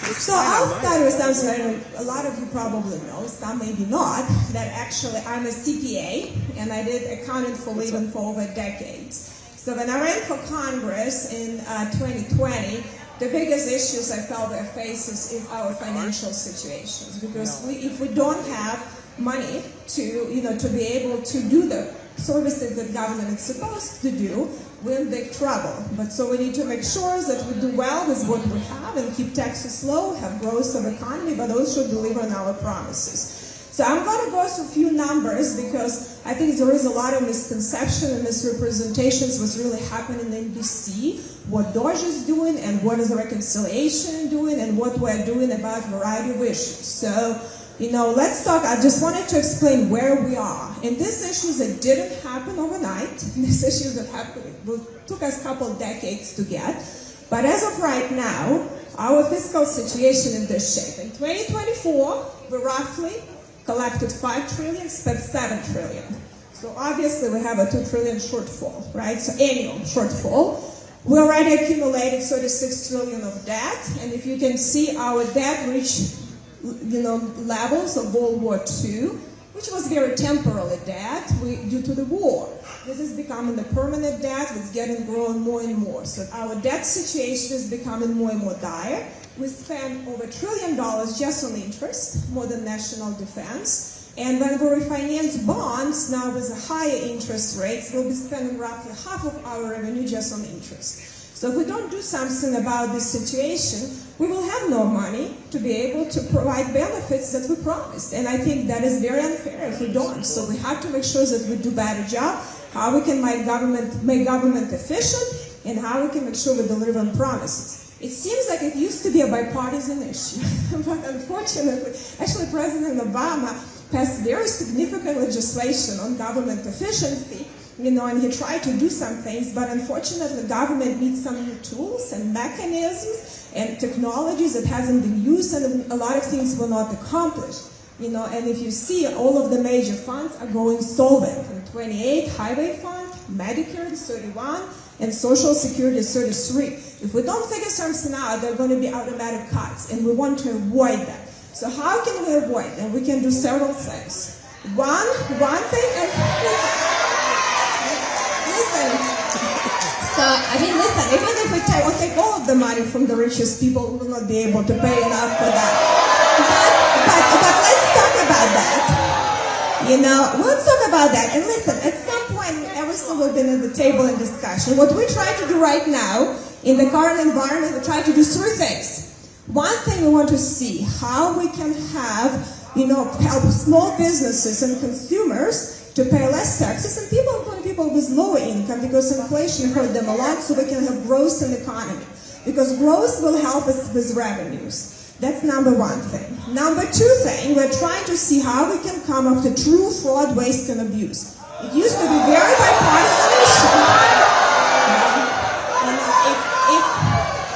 So I'll start with something a lot of you probably know, some maybe not, that actually I'm a CPA and I did accounting for a living for over decades. So when I ran for Congress in 2020, the biggest issues I felt we face is our financial situations, because if we don't have money to be able to do the services that government is supposed to do, we're in big trouble. But so we need to make sure that we do well with what we have and keep taxes low, have growth of economy, but also deliver on our promises. So I'm going to go through a few numbers because I think there is a lot of misconception and misrepresentations what's really happening in DC, what DOGE is doing and what is the reconciliation doing and what we're doing about a variety of issues. So, let's talk. I just wanted to explain where we are. And these issues that didn't happen overnight, these issues that took us a couple of decades to get. But as of right now, our fiscal situation in this shape. In 2024, we roughly collected 5 trillion, spent 7 trillion. So obviously we have a 2 trillion shortfall, right? So annual shortfall. We already accumulated 36 trillion of debt. And if you can see, our debt reached levels of World War II, which was very temporary debt due to the war. This is becoming a permanent debt, it's growing more and more. So our debt situation is becoming more and more dire. We spend over $1 trillion just on interest, more than national defense. And when we refinance bonds, now with the higher interest rates, we'll be spending roughly half of our revenue just on interest. So if we don't do something about this situation, we will have no money to be able to provide benefits that we promised. And I think that is very unfair if we don't. So we have to make sure that we do a better job, how we can make government efficient, and how we can make sure we deliver on promises. It seems like it used to be a bipartisan issue, but unfortunately, actually President Obama passed very significant legislation on government efficiency, and he tried to do some things, but unfortunately the government needs some new tools and mechanisms and technologies that hasn't been used, and a lot of things were not accomplished. And if you see, all of the major funds are going solvent. In 28, Highway Fund, Medicare is 31, and Social Security is 33. If we don't figure something out, there are going to be automatic cuts, and we want to avoid that. So how can we avoid that? We can do several things. One thing, and listen, even if we take all of the money from the richest people, we will not be able to pay enough for that. But let's talk about that. Let's talk about that. And listen, at some point, everything will be at the table in discussion. What we try to do right now, in the current environment, we try to do 3 things. One thing, we want to see how we can have, help small businesses and consumers to pay less taxes, and people with lower income, because inflation hurt them a lot, so we can have growth in the economy. Because growth will help us with revenues. That's number 1 thing. Number 2 thing, we're trying to see how we can come up with true fraud, waste, and abuse. It used to be very bipartisan issue.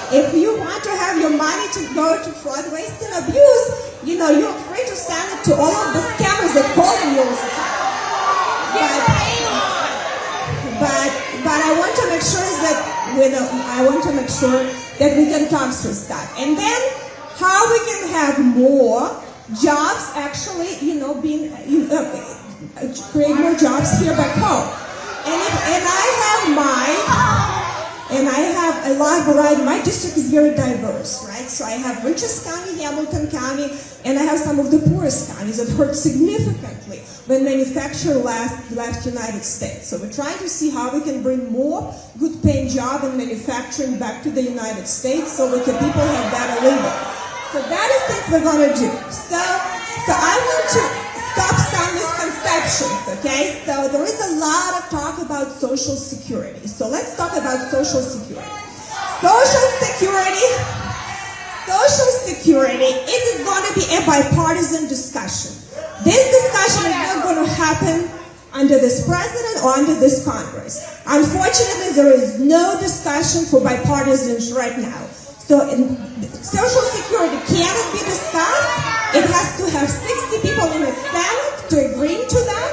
If you want to have your money to go to fraud, waste, and abuse, you're free to send it to all of the scammers that call you all the time. But I want to make sure that we can come through that. And then how we can have more jobs actually, create more jobs here back home. And I have a lot of variety. My district is very diverse, right? So I have richest county, Hamilton County, and I have some of the poorest counties that hurt significantly when manufacturing left United States. So we're trying to see how we can bring more good-paying jobs in manufacturing back to the United States so that the people have better living. So that is things we're going to do. So I want to stop some misconceptions, okay? So there is a lot of talk about Social Security. So let's talk about Social Security. Social Security, it is going to be a bipartisan discussion. This discussion is not going to happen under this president or under this Congress. Unfortunately, there is no discussion for bipartisans right now. So Social Security cannot be discussed. It has to have 60 people in the Senate to agree to that.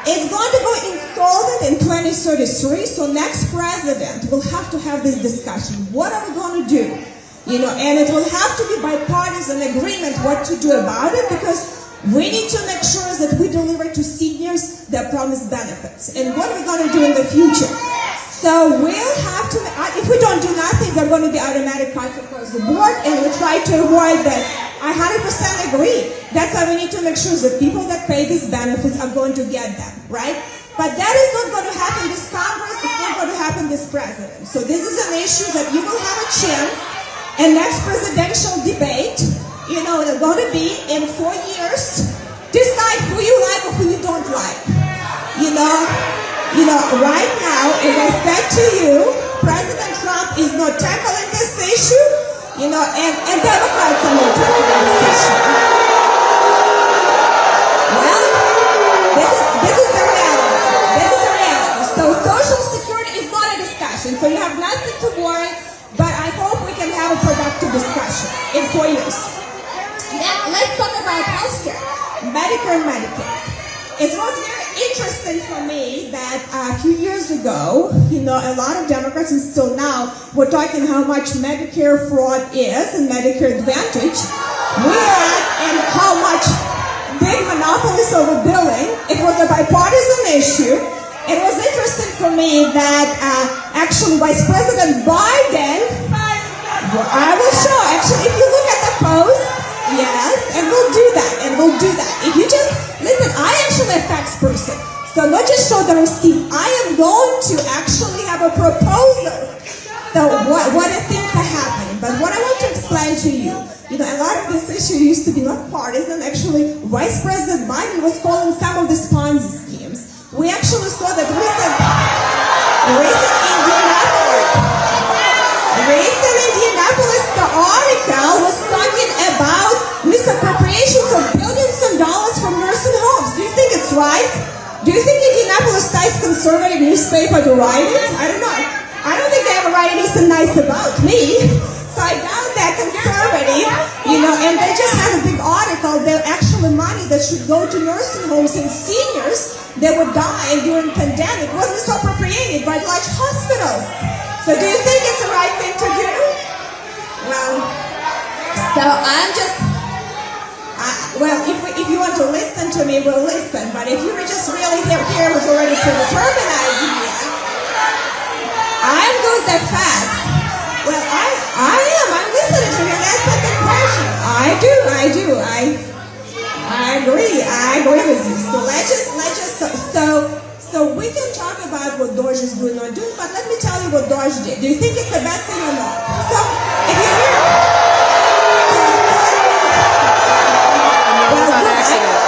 It's going to go insolvent in 2033, so next president will have to have this discussion. What are we going to do? And it will have to be bipartisan agreement what to do about it, because we need to make sure that we deliver to seniors their promised benefits. And what we're going to do in the future. So we'll have to, if we don't do nothing, there are going to be automatic cuts across the board, and we'll try to avoid that. I 100% agree. That's why we need to make sure that people that pay these benefits are going to get them, right? But that is not going to happen this Congress, it's not going to happen this president. So this is an issue that you will have a chance in next presidential debate. It's going to be in 4 years. Decide who you like or who you don't like. Right now, as I said to you, President Trump is not tackling this issue, and Democrats are not tackling this issue. Well, this is the reality. This is the reality. So Social Security is not a discussion, so you have nothing to worry, but I hope we can have a productive discussion in 4 years. Now, let's talk about healthcare, Medicare and Medicaid. It was very interesting for me that a few years ago, a lot of Democrats, and still now, were talking how much Medicare fraud is and Medicare Advantage we had, and how much big monopolies over billing. It was a bipartisan issue. It was interesting for me that actually Vice President Biden, I will show, actually, if you look at the post, yes, and we'll do that, If you just, listen, I actually a facts person, so not just show the receipt, I am going to actually have a proposal. So what I think are happening, but what I want to explain to you, a lot of this issue used to be not partisan. Actually, Vice President Biden was calling some of these Ponzi schemes. We actually saw that recent Indianapolis, the article was talking about misappropriations of billions of dollars from nursing homes. Do you think it's right? Do you think Indianapolis Times conservative newspaper to write it? I don't know. I don't think they ever write anything nice about me. So I doubt they're conservative, and they just had a big article. They're actually money that should go to nursing homes and seniors that would die during the pandemic was misappropriated by large hospitals. So do you think it's the right thing to do? Well, so I'm just, if you want to listen to me, we'll listen. But if you were just really here with already predetermined idea, I'm good with the facts. Well, I am. I'm listening to you. That's not the question. I do. I agree with you. So let's just, so we can talk about what Doge is doing or doing, but let me tell you what Doge did. Do you think it's a bad thing or not? So, if you hear,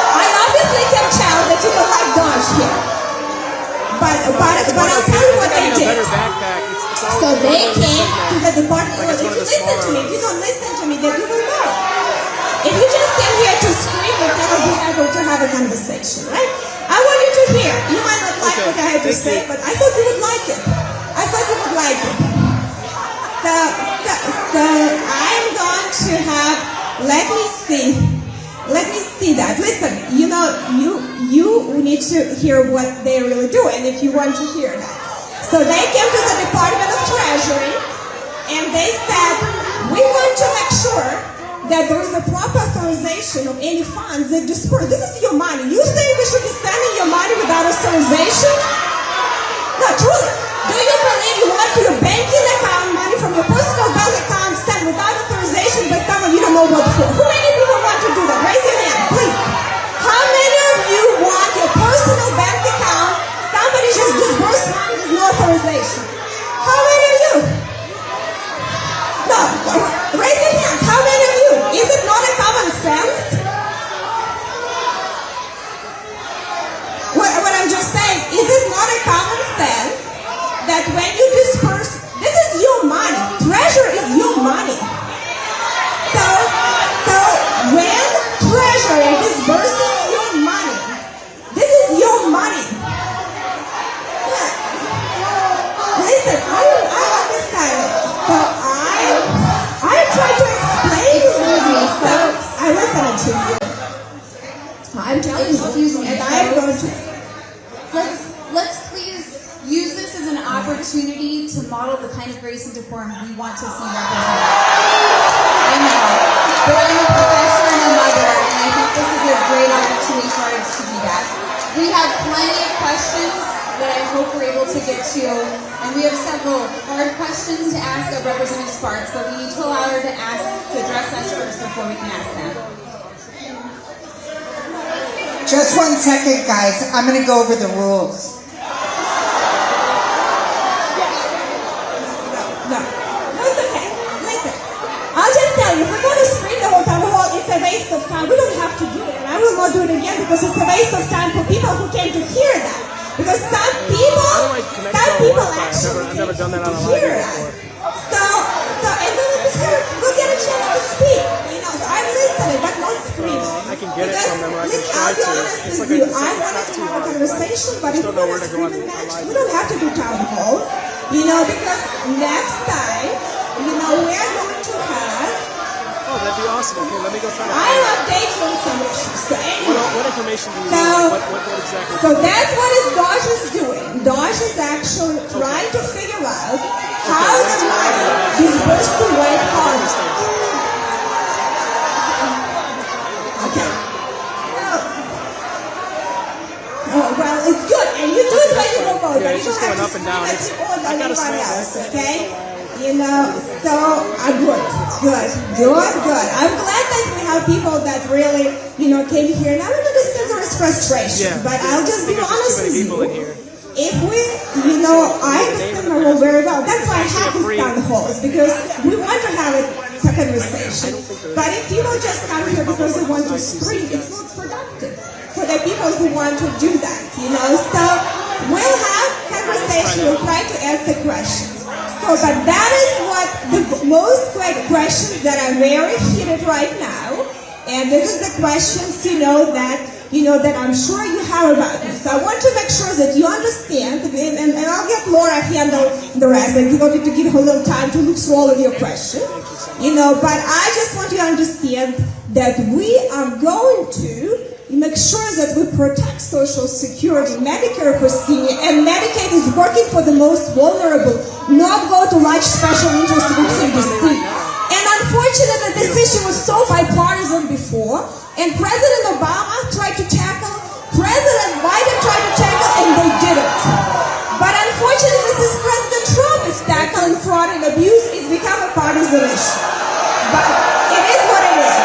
I obviously can tell that you don't like Doge here. But I'll tell you what they did. So they came to the Department of If you listen to me, if you don't listen to me, then you will know. If you just came here to scream, we'll never be able to have a conversation, right? I want you to hear. You might not like what I have to say, but I thought you would like it. So I'm going to have, let me see that. Listen, you need to hear what they really do, and if you want to hear that. So they came to the Department of Treasury, and they said, we want to make sure that there is a proper authorization of any funds that disperse. This is your money. You think we should be spending your money without authorization? No, truly. Do you believe you want your banking account money from your personal bank account sent without authorization by someone you don't know what for? Who many people want to do that? Raise your hand, please. How many of you want your personal bank account, somebody just disbursed money with no authorization? How many of you? No, raise your hands. How many of you? Is it not a common sense? What I'm just saying, is it not a common sense that when you disperse, this is your money. Treasury is your money. So when Treasury disburses your money, this is your money. Yeah. Listen, I understand. So I try to explain to you, so I listen to you. I'm telling you, and I'm going to. Let's please use this as an opportunity opportunity to model the kind of grace and decorum we want to see represented. I know, but I'm a professor and a mother, and I think this is a great opportunity for artists to do that. We have plenty of questions that I hope we're able to get to, and we have several hard questions to ask of Representative Spartz, but we need to allow her to address us first before we can ask them. Just 1 second, guys. I'm going to go over the rules. No, it's okay. Listen, I'll just tell you, if we're going to screen the whole town hall, it's a waste of time. We don't have to do it, and I will not do it again because it's a waste of time for people who came to hear that. Because some people actually I've never done that on a hear live us. before. And then we'll get a chance to speak. You know, so I'm listening, but not screaming. I can get it from them, or I can try I'll be to. honest It's with like you. a, I wanted to have a conversation, but if don't we're know going where to to go scream and on match, live. we don't have to do town hall. You know, because next time, you know, we're going to have. Oh, that'd be awesome. Okay, let me go try to I'll update you on some issues. So anyway. What information do you So, need? What exactly? So that's what DOJ is doing. DOJ is actually trying to figure out how the money is supposed to work hard. Okay. Oh, well, it's good. And you do it when you go vote, but you don't have to up and down. scream at people I than gotta anybody say else, that. okay? You know, so good. I'm glad that we have people that really, you know, came here. And I don't understand there is frustration, but I'll just be honest with you. If we, you know, I understand my role very well. That's why I have these town halls, because we want to have a conversation. But if people just come here because they want to scream, it's not productive for the people who want to do that, you know. So we'll have conversation, we'll try to ask the questions. So, but that is what the most questions that are very heated right now, and this is the questions, you know, that I'm sure you have about me. So I want to make sure that you understand, and I'll get Laura handle the rest, and you need to give her a little time to look through all of your questions, you know, but I just want you to understand that we are going to make sure that we protect Social Security, Medicare for senior, and Medicaid is working for the most vulnerable, not go to large special interest groups in D.C. And unfortunately, this issue was so bipartisan before, and President Obama tried to tackle, President Biden tried to tackle, and they didn't. But unfortunately, since President Trump is tackling fraud and abuse, it's become a partisan issue. But it is what it is.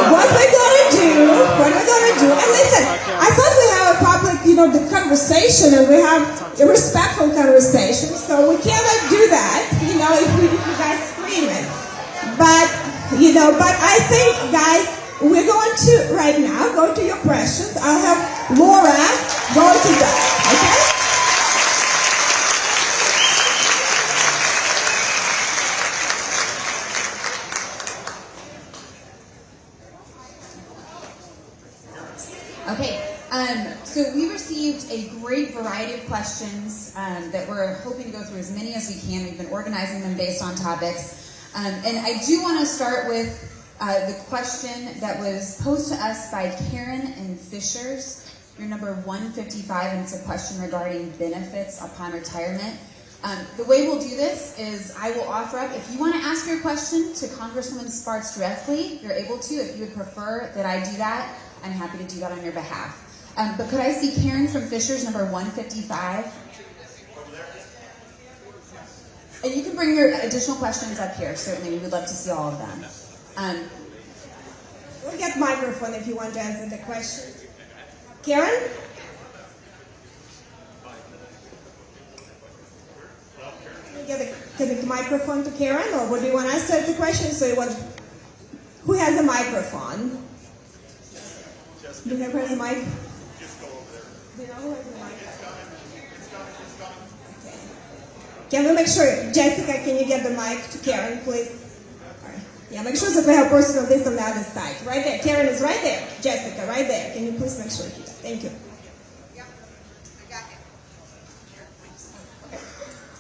What we're gonna do, and listen, I thought we have a public, you know, the conversation, and we have a respectful conversation, so we cannot do that, you know, if you guys scream it. But, you know, but I think, guys, we're going to, right now, go to your questions. I'll have Laura go to that, okay? Okay, so we received a great variety of questions that we're hoping to go through as many as we can. We've been organizing them based on topics. And I do want to start with the question that was posed to us by Karen and Fishers. You're number 155, and it's a question regarding benefits upon retirement. The way we'll do this is I will offer up, if you want to ask your question to Congresswoman Spartz directly, you're able to. If you would prefer that I do that, I'm happy to do that on your behalf. But could I see Karen from Fishers, number 155? And you can bring your additional questions up here, certainly. We would love to see all of them. We'll get microphone if you want to answer the question. Karen? Get the microphone to Karen, or would you want us to answer the question? So you want, who has a microphone? Do you have a mic? Do you know who has a mic? Okay. Can we make sure, Jessica, can you get the mic to Karen, please? All right. Yeah, make sure that we have a person on this on the other side. Right there. Karen is right there. Jessica, right there. Can you please make sure you do that? Thank you.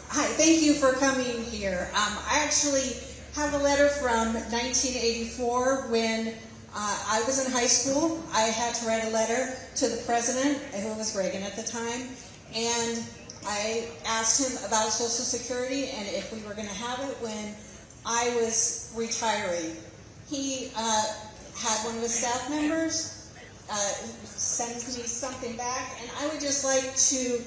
Hi, thank you for coming here. I actually have a letter from 1984 when I was in high school. I had to write a letter to the president, who was Reagan at the time, and I asked him about Social Security and if we were going to have it when I was retiring. He had one of his staff members send me something back, and I would just like to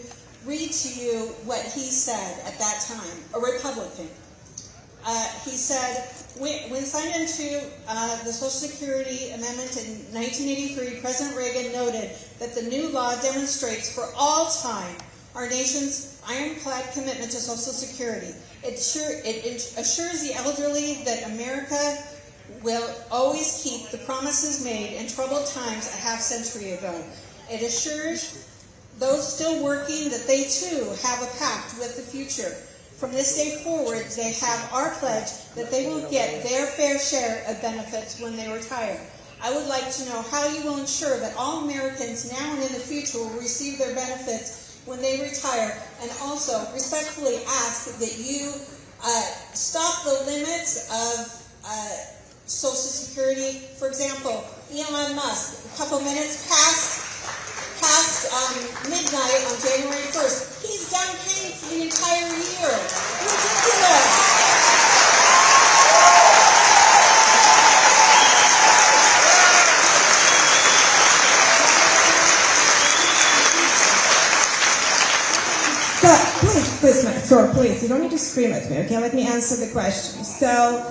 read to you what he said at that time, a Republican. He said, when signed into the Social Security Amendment in 1983, President Reagan noted that the new law demonstrates for all time our nation's ironclad commitment to Social Security. It assures the elderly that America will always keep the promises made in troubled times a half-century ago. It assures those still working that they too have a pact with the future. From this day forward, they have our pledge that they will get their fair share of benefits when they retire. I would like to know how you will ensure that all Americans now and in the future will receive their benefits when they retire, and also respectfully ask that you stop the limits of Social Security. For example, Elon Musk, a couple minutes past midnight on January 1st, he's done paying for the entire year. Ridiculous. Please, you don't need to scream at me, okay? Let me answer the question. So,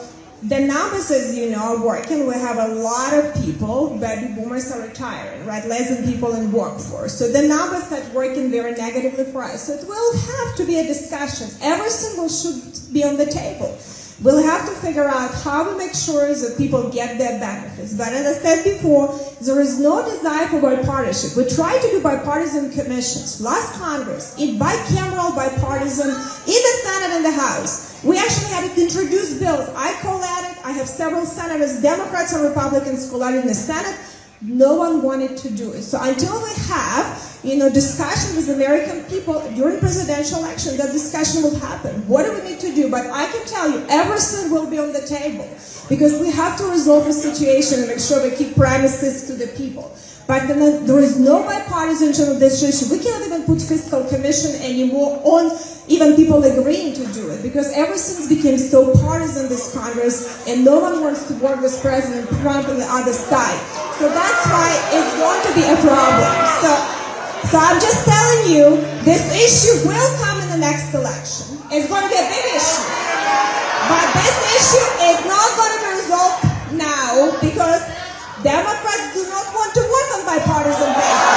the numbers, as you know, are working. We have a lot of people, baby boomers are retiring, right? Less than people in workforce. So the numbers start working very negatively for us. So it will have to be a discussion. Everything should be on the table. We'll have to figure out how to make sure that people get their benefits. But as I said before, there is no desire for bipartisanship. We tried to do bipartisan commissions. Last Congress, bicameral bipartisan, in the Senate and the House. We actually had to introduce bills. I co-led it. I have several senators, Democrats and Republicans, co-led in the Senate. No one wanted to do it. So until we have, discussion with American people during presidential election, that discussion will happen. What do we need to do? But I can tell you, everything will be on the table because we have to resolve the situation and make sure we keep promises to the people. But there is no bipartisanship of this issue. We cannot even put fiscal commission anymore on even people agreeing to do it because everything became so partisan this Congress and no one wants to work with President Trump on the other side. So that's why it's going to be a problem. So I'm just telling you, this issue will come in the next election. It's going to be a big issue. But this issue is not going to be resolved now because Democrats do not want to work on bipartisan basis.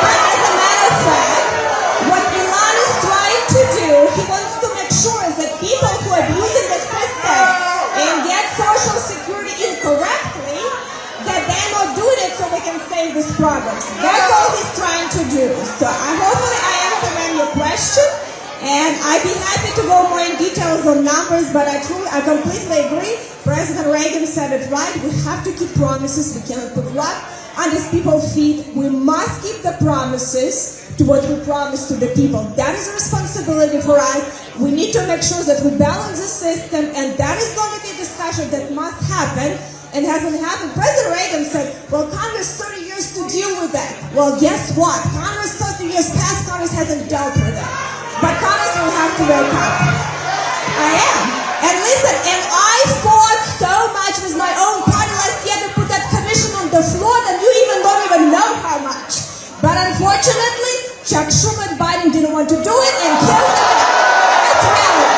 But as a matter of fact, what Elon is trying to do, he wants to make sure that people who are abusing the system and get Social Security incorrectly, that they're not doing it so we can save this progress. That's all he's trying to do. So hopefully I answered your question. And I'd be happy to go more in details on numbers, but I completely agree. President Reagan said it right. We have to keep promises. We cannot put rug under people's feet. We must keep the promises to what we promised to the people. That is a responsibility for us. We need to make sure that we balance the system, and that is going to be a discussion that must happen and hasn't happened. President Reagan said, well, Congress 30 years to deal with that. Well, guess what? Congress 30 years past, Congress hasn't dealt with that. But Congress will have to wake up. I am. And listen, and I fought so much with my own party last year to put that commission on the floor that you don't even know how much. But unfortunately, Chuck Schumer and Biden didn't want to do it and killed it. That's reality.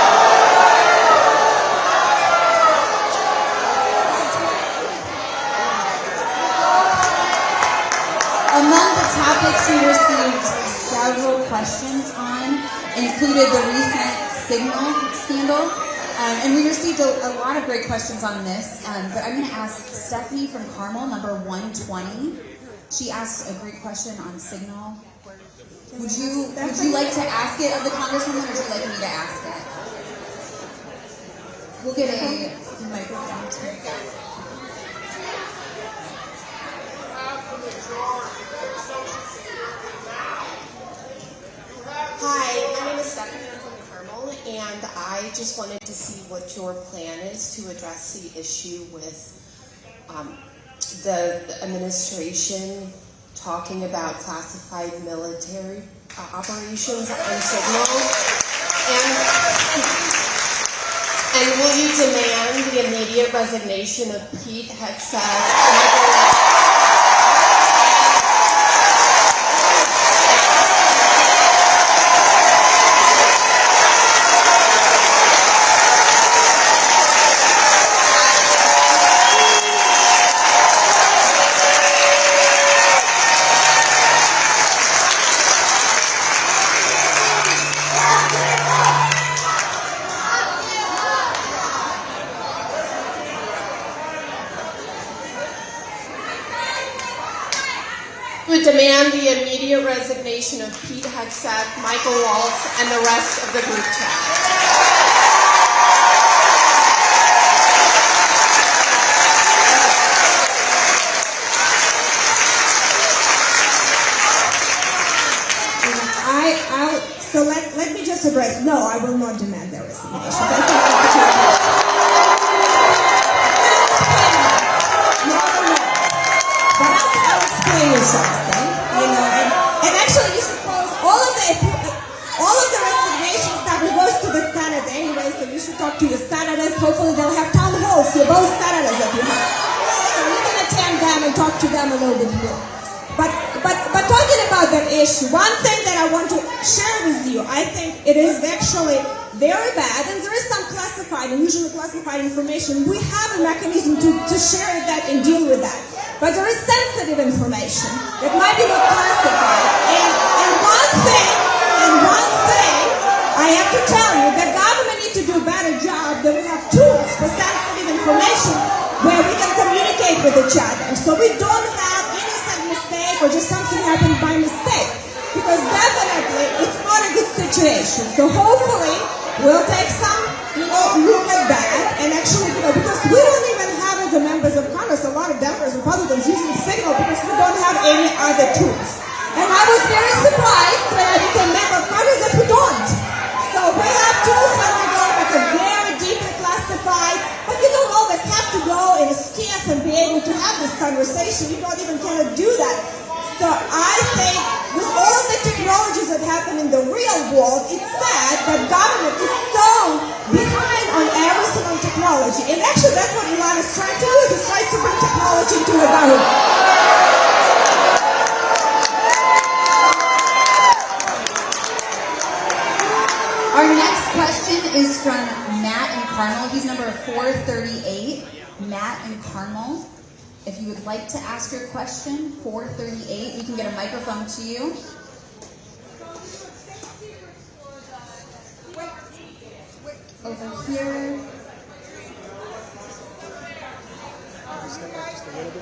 Among the topics we received several questions on included the recent Signal scandal, and we received a lot of great questions on this, but I'm going to ask Stephanie from Carmel, number 120. She asked a great question on Signal. Would you like to ask it of the Congresswoman, or would you like me to ask it? We'll get a microphone to you. Hi, my name is Stephanie. I'm from Carmel, and I just wanted to see what your plan is to address the issue with the administration talking about classified military operations and signals? And will you demand the immediate resignation of Pete Hegseth? Would demand the immediate resignation of Pete Hegseth, Michael Waltz, and the rest of the group chat. So let me just address. No, I will not demand their resignation. That's I'll explain you something, you know, and actually you should pose all of the resignation stuff goes to the Senate anyway, so you should talk to your senators. Hopefully they'll have town halls, your both senators that you have. So you can attend them and talk to them a little bit more. But talking about that issue, one thing that I want to share with you, I think it is actually very bad, and there is some classified, unusually classified information. We have a mechanism to share that and deal with that. But there is sensitive information that might be not classified. And one thing I have to tell you, the government needs to do a better job. That we have tools for sensitive information where we can communicate with each other. So we don't have innocent mistake or just something happened by mistake. Because definitely it's not a good situation. So hopefully we'll take some, look at that and actually, because we don't even have as the members of Congress, a lot of Democrats, Republicans using Signal because we don't have any other tools. And I was very surprised when I became member of Congress that we don't. So we have tools that we go that are very deeply classified, but you don't always have to go in a skiff and be able to have this conversation. You don't even cannot do that. So I think with all of the technologies that happen in the real world, it's sad that government is so behind on every single technology. And actually that's what Elon is trying to do. He's trying to bring technology to the government. Our next question is from Matt in Carmel. He's number 438. Matt in Carmel. If you would like to ask your question, 438, we can get a microphone to you. Over here.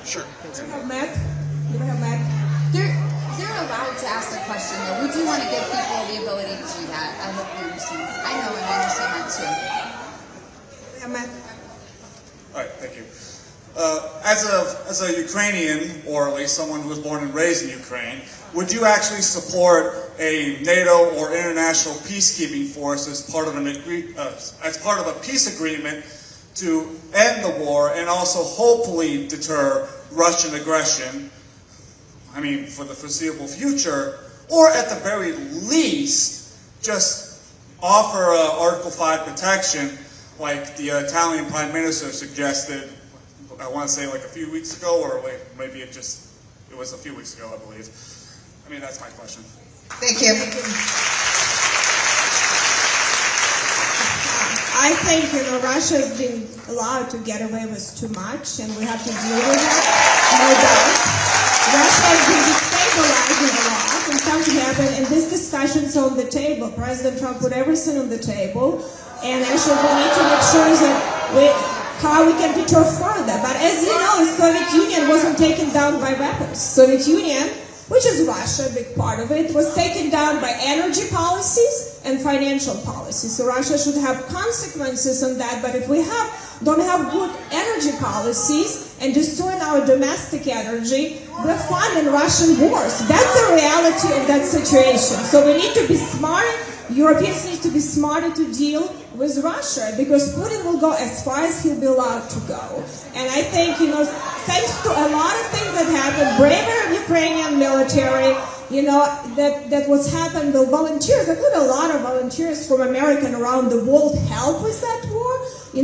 Sure. You have Matt? You have Matt? They're allowed to ask their question, though. We do want to give people the ability to do that. I hope you understand. I know and I understand that, too. You have Matt? All right, thank you. As a Ukrainian, or at least someone who was born and raised in Ukraine, would you actually support a NATO or international peacekeeping force as part of a peace agreement to end the war and also hopefully deter Russian aggression? I mean, for the foreseeable future, or at the very least, just offer Article 5 protection, like the Italian Prime Minister suggested. I want to say like a few weeks ago, or maybe it was a few weeks ago, I believe. I mean, that's my question. Thank you. I think, Russia has been allowed to get away with too much, and we have to deal with it, no doubt. Russia has been destabilizing a lot, and something happened, and this discussion's on the table. President Trump put everything on the table, and actually we need to make sure that how we can deter further. But as you know, the Soviet Union wasn't taken down by weapons. Soviet Union, which is Russia, a big part of it, was taken down by energy policies and financial policies. So Russia should have consequences on that. But if we don't have good energy policies and destroying our domestic energy, we're funding Russian wars. That's the reality of that situation. So we need to be smart Europeans need to be smarter to deal with Russia, because Putin will go as far as he'll be allowed to go. And I think, thanks to a lot of things that happened, braver Ukrainian military, that what's happened, the volunteers, I put a lot of volunteers from America and around the world help with that war.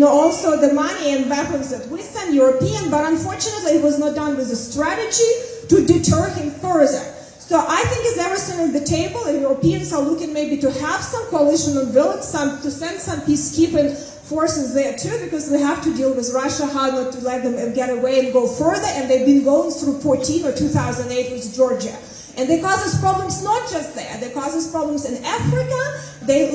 Also the money and weapons that we send European, but unfortunately it was not done with a strategy to deter him further. So I think it's everything on the table, and Europeans are looking maybe to have some coalition on village, to send some peacekeeping forces there too, because we have to deal with Russia, how not to let them get away and go further, and they've been going through 14 or 2008 with Georgia. And they cause us problems not just there, they cause us problems in Africa, they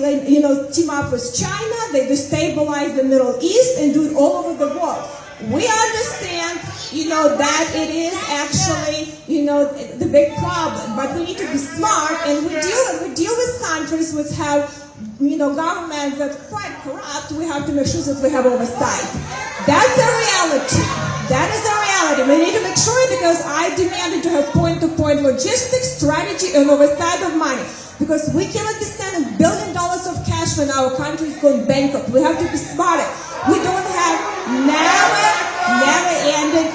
team up with China, they destabilize the Middle East and do it all over the world. We understand, that it is actually, the big problem, but we need to be smart, and we deal with countries which have, governments that are quite corrupt. We have to make sure that we have oversight. That's the reality. That is the reality. We need to make sure, because I demanded to have point-to-point logistics, strategy, and oversight of money. Because we cannot be spending $1 billion of cash when our country is going bankrupt. We have to be smarter. We don't have never-ending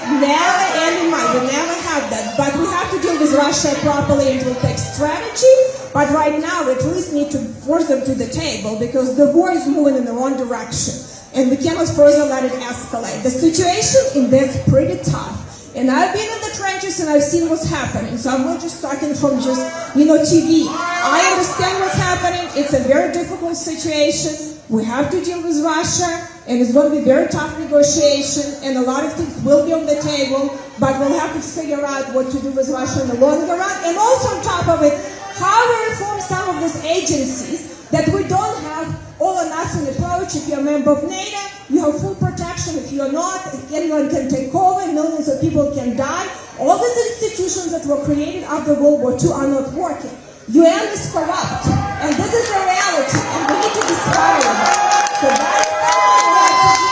money. We never have that. But we have to deal with Russia properly, and it will take strategy. But right now, we at least need to force them to the table, because the war is moving in the wrong direction. And we cannot further let it escalate. The situation in there is pretty tough. And I've been in the trenches and I've seen what's happening. So I'm not just talking from just, TV. I understand what's happening. It's a very difficult situation. We have to deal with Russia, and it's going to be very tough negotiation, and a lot of things will be on the table, but we'll have to figure out what to do with Russia in the longer run. And also on top of it, how we reform some of these agencies, that we don't have all or nothing approach. If you're a member of NATO, you have full protection. If you're not, anyone can take over, millions of people can die. All these institutions that were created after World War II are not working. UN is corrupt, and this is the reality, and we need to be smart about it. So that's what we have to do.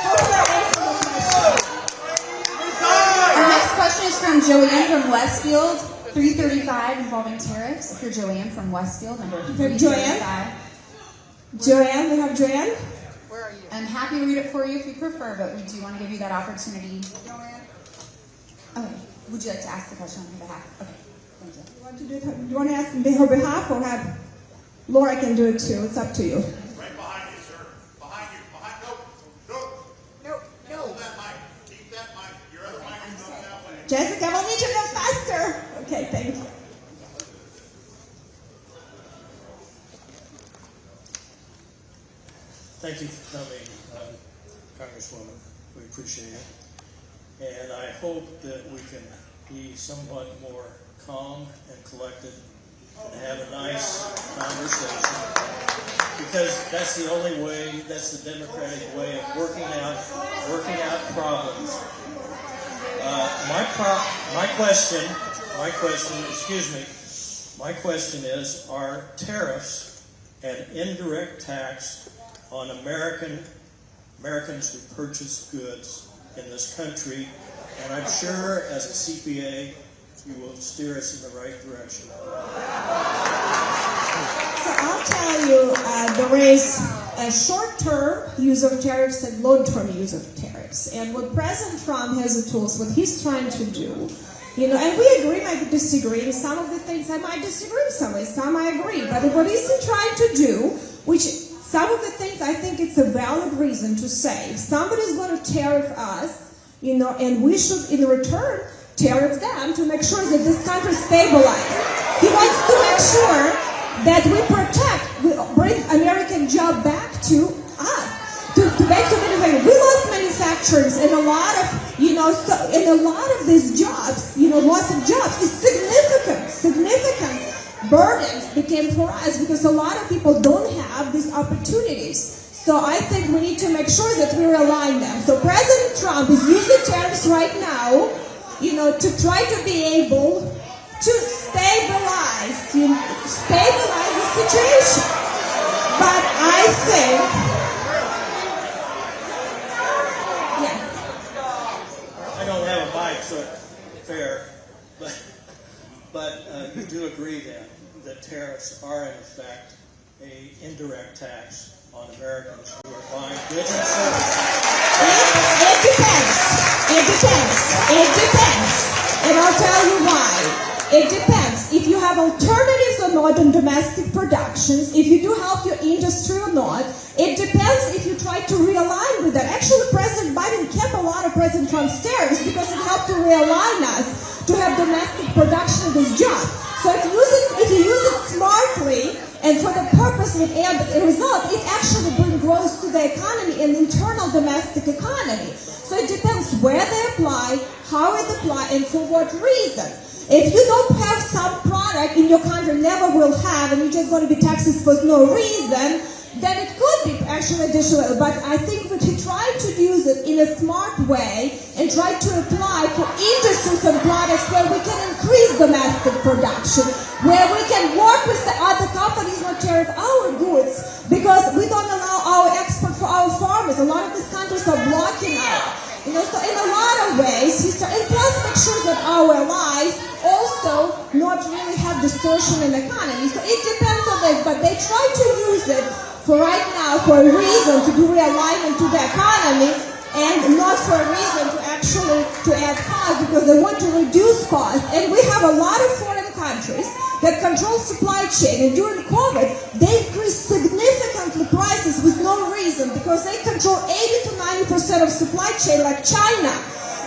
Hopefully I answered the question. Our next question is from Joanne from Westfield, 335, involving tariffs. If you're Joanne from Westfield, number 335. Joanne, we have Joanne. Where are you? I'm happy to read it for you if you prefer, but we do want to give you that opportunity. Joanne? Okay. Would you like to ask the question on her behalf? Okay. Thank you. Do you want to ask on her behalf, or have Laura can do it too? It's up to you. Right behind you, sir. Behind you. No. Hold that mic. Keep that mic. Your other mic is not that way. Jessica, we'll need you to go faster. Okay, thank you. Thank you for coming, Congresswoman. We appreciate it. And I hope that we can be somewhat more calm and collected and have a nice conversation. Because that's the only way, that's the democratic way of working out problems. My question is, are tariffs an indirect tax on Americans who purchase goods in this country? And I'm sure as a CPA, you will steer us in the right direction. So I'll tell you, there is a short-term use of tariffs and long-term use of tariffs. And what President Trump has the tools, what he's trying to do, and we agree, might disagree. Some of the things I might disagree with some I agree. But what he's trying to do, which some of the things I think it's a valid reason to say, if somebody's going to tariff us, and we should in return tariff them to make sure that this country stabilizes. He wants to make sure that we bring American job back to us, back to manufacturing. We lost manufacturers, and a lot of, these jobs, loss of jobs is significant burdens became for us, because a lot of people don't have these opportunities. So I think we need to make sure that we rely on them. So President Trump is using tariffs right now, to try to be able to stabilize the situation. But I think, I don't have a mic, so fair, but you do agree then that tariffs are in effect a indirect tax on Americans who are buying goods and services. It depends. It depends. It depends. And I'll tell you why. It depends. If you have alternatives or not in domestic productions, if you do help your industry or not, it depends if you try to realign with that. Actually, President Biden kept a lot of President Trump's tariffs because it helped to realign us to have domestic production of this job. So if you use it smartly and for the purpose of end result, it actually brings growth to the economy and internal domestic economy. So it depends where they apply, how it apply, and for what reason. If you don't have some product in your country, never will have, and you're just going to be taxed for no reason, then it could be actually additional. But I think we should try to use it in a smart way and try to apply for industries and products where we can increase domestic production, where we can work with the other companies not tariff our goods, because we don't allow our export for our farmers. A lot of these countries are blocking out. So in a lot of ways, and plus make sure that our allies also not really have distortion in the economy. So it depends on this, but they try to use it for right now for a reason to do realignment to the economy and not for a reason to actually to add cost, because they want to reduce cost. And we have a lot of foreign countries that control supply chain, and during COVID, they increased significantly prices with no reason because they control 80 to 90% of supply chain, like China.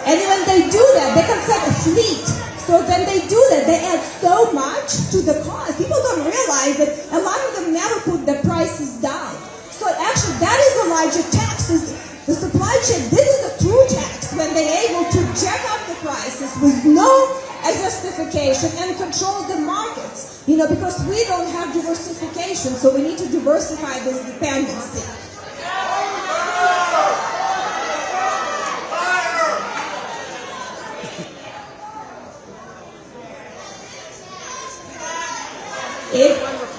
And when they do that, they can set a fleet. So then they do that, they add so much to the cost. People don't realize that a lot of them never put the prices down. So actually, that is the larger tax. The supply chain, this is a true tax when they're able to jack up the prices with no justification and control the markets. Because we don't have diversification, so we need to diversify this dependency.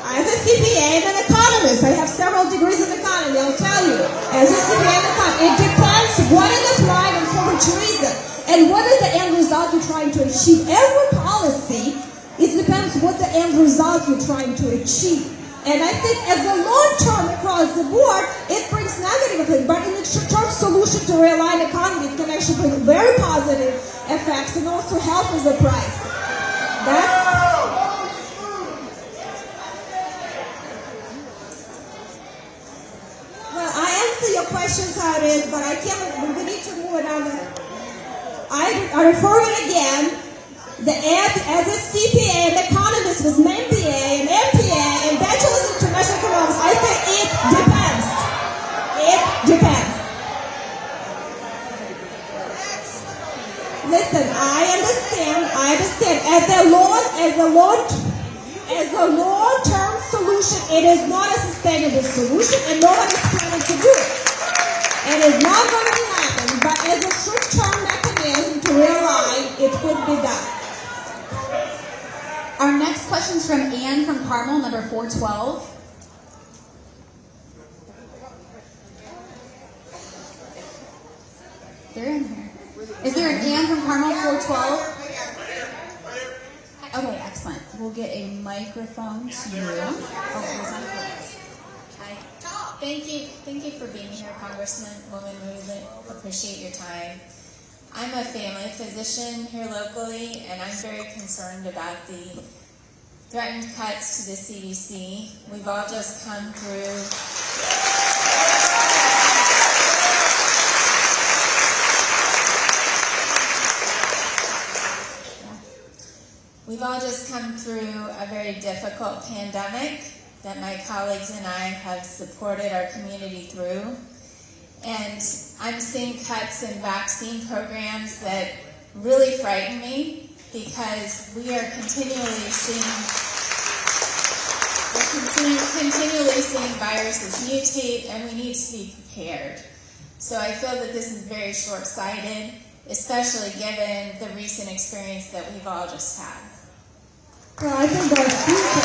As a CPA and an economist, I have several degrees in economy, I'll tell you. As a CPA and economist, it depends what it is right and for which reason. And what is the end result you're trying to achieve? Every policy, it depends what the end result you're trying to achieve. And I think as a long term across the board, it brings negative effects. But in the short-term solution to realign the economy, it can actually bring very positive effects and also help with the price. Well, I answer your questions how it is, but I can't. We need to move another. I refer it again. As a CPA and economist with my MBA and MPA and Bachelor's in International Economics, I say it depends. It depends. Listen, I understand. As a long-term solution, it is not a sustainable solution, and nobody's planning to do it. It is not going to happen, but as a short-term mechanism to realign, it could be done. Our next question is from Anne from Carmel, number 412. They're in here. Is there an Anne from Carmel, 412? Okay, excellent. We'll get a microphone to you. Hi. Thank you for being here, Congressman. Woman, we really appreciate your time. I'm a family physician here locally, and I'm very concerned about the threatened cuts to the CDC. We've all just come through a very difficult pandemic that my colleagues and I have supported our community through. And I'm seeing cuts in vaccine programs that really frighten me, because we are continually seeing viruses mutate, and we need to be prepared. So I feel that this is very short-sighted, especially given the recent experience that we've all just had. Well, I think that's beautiful.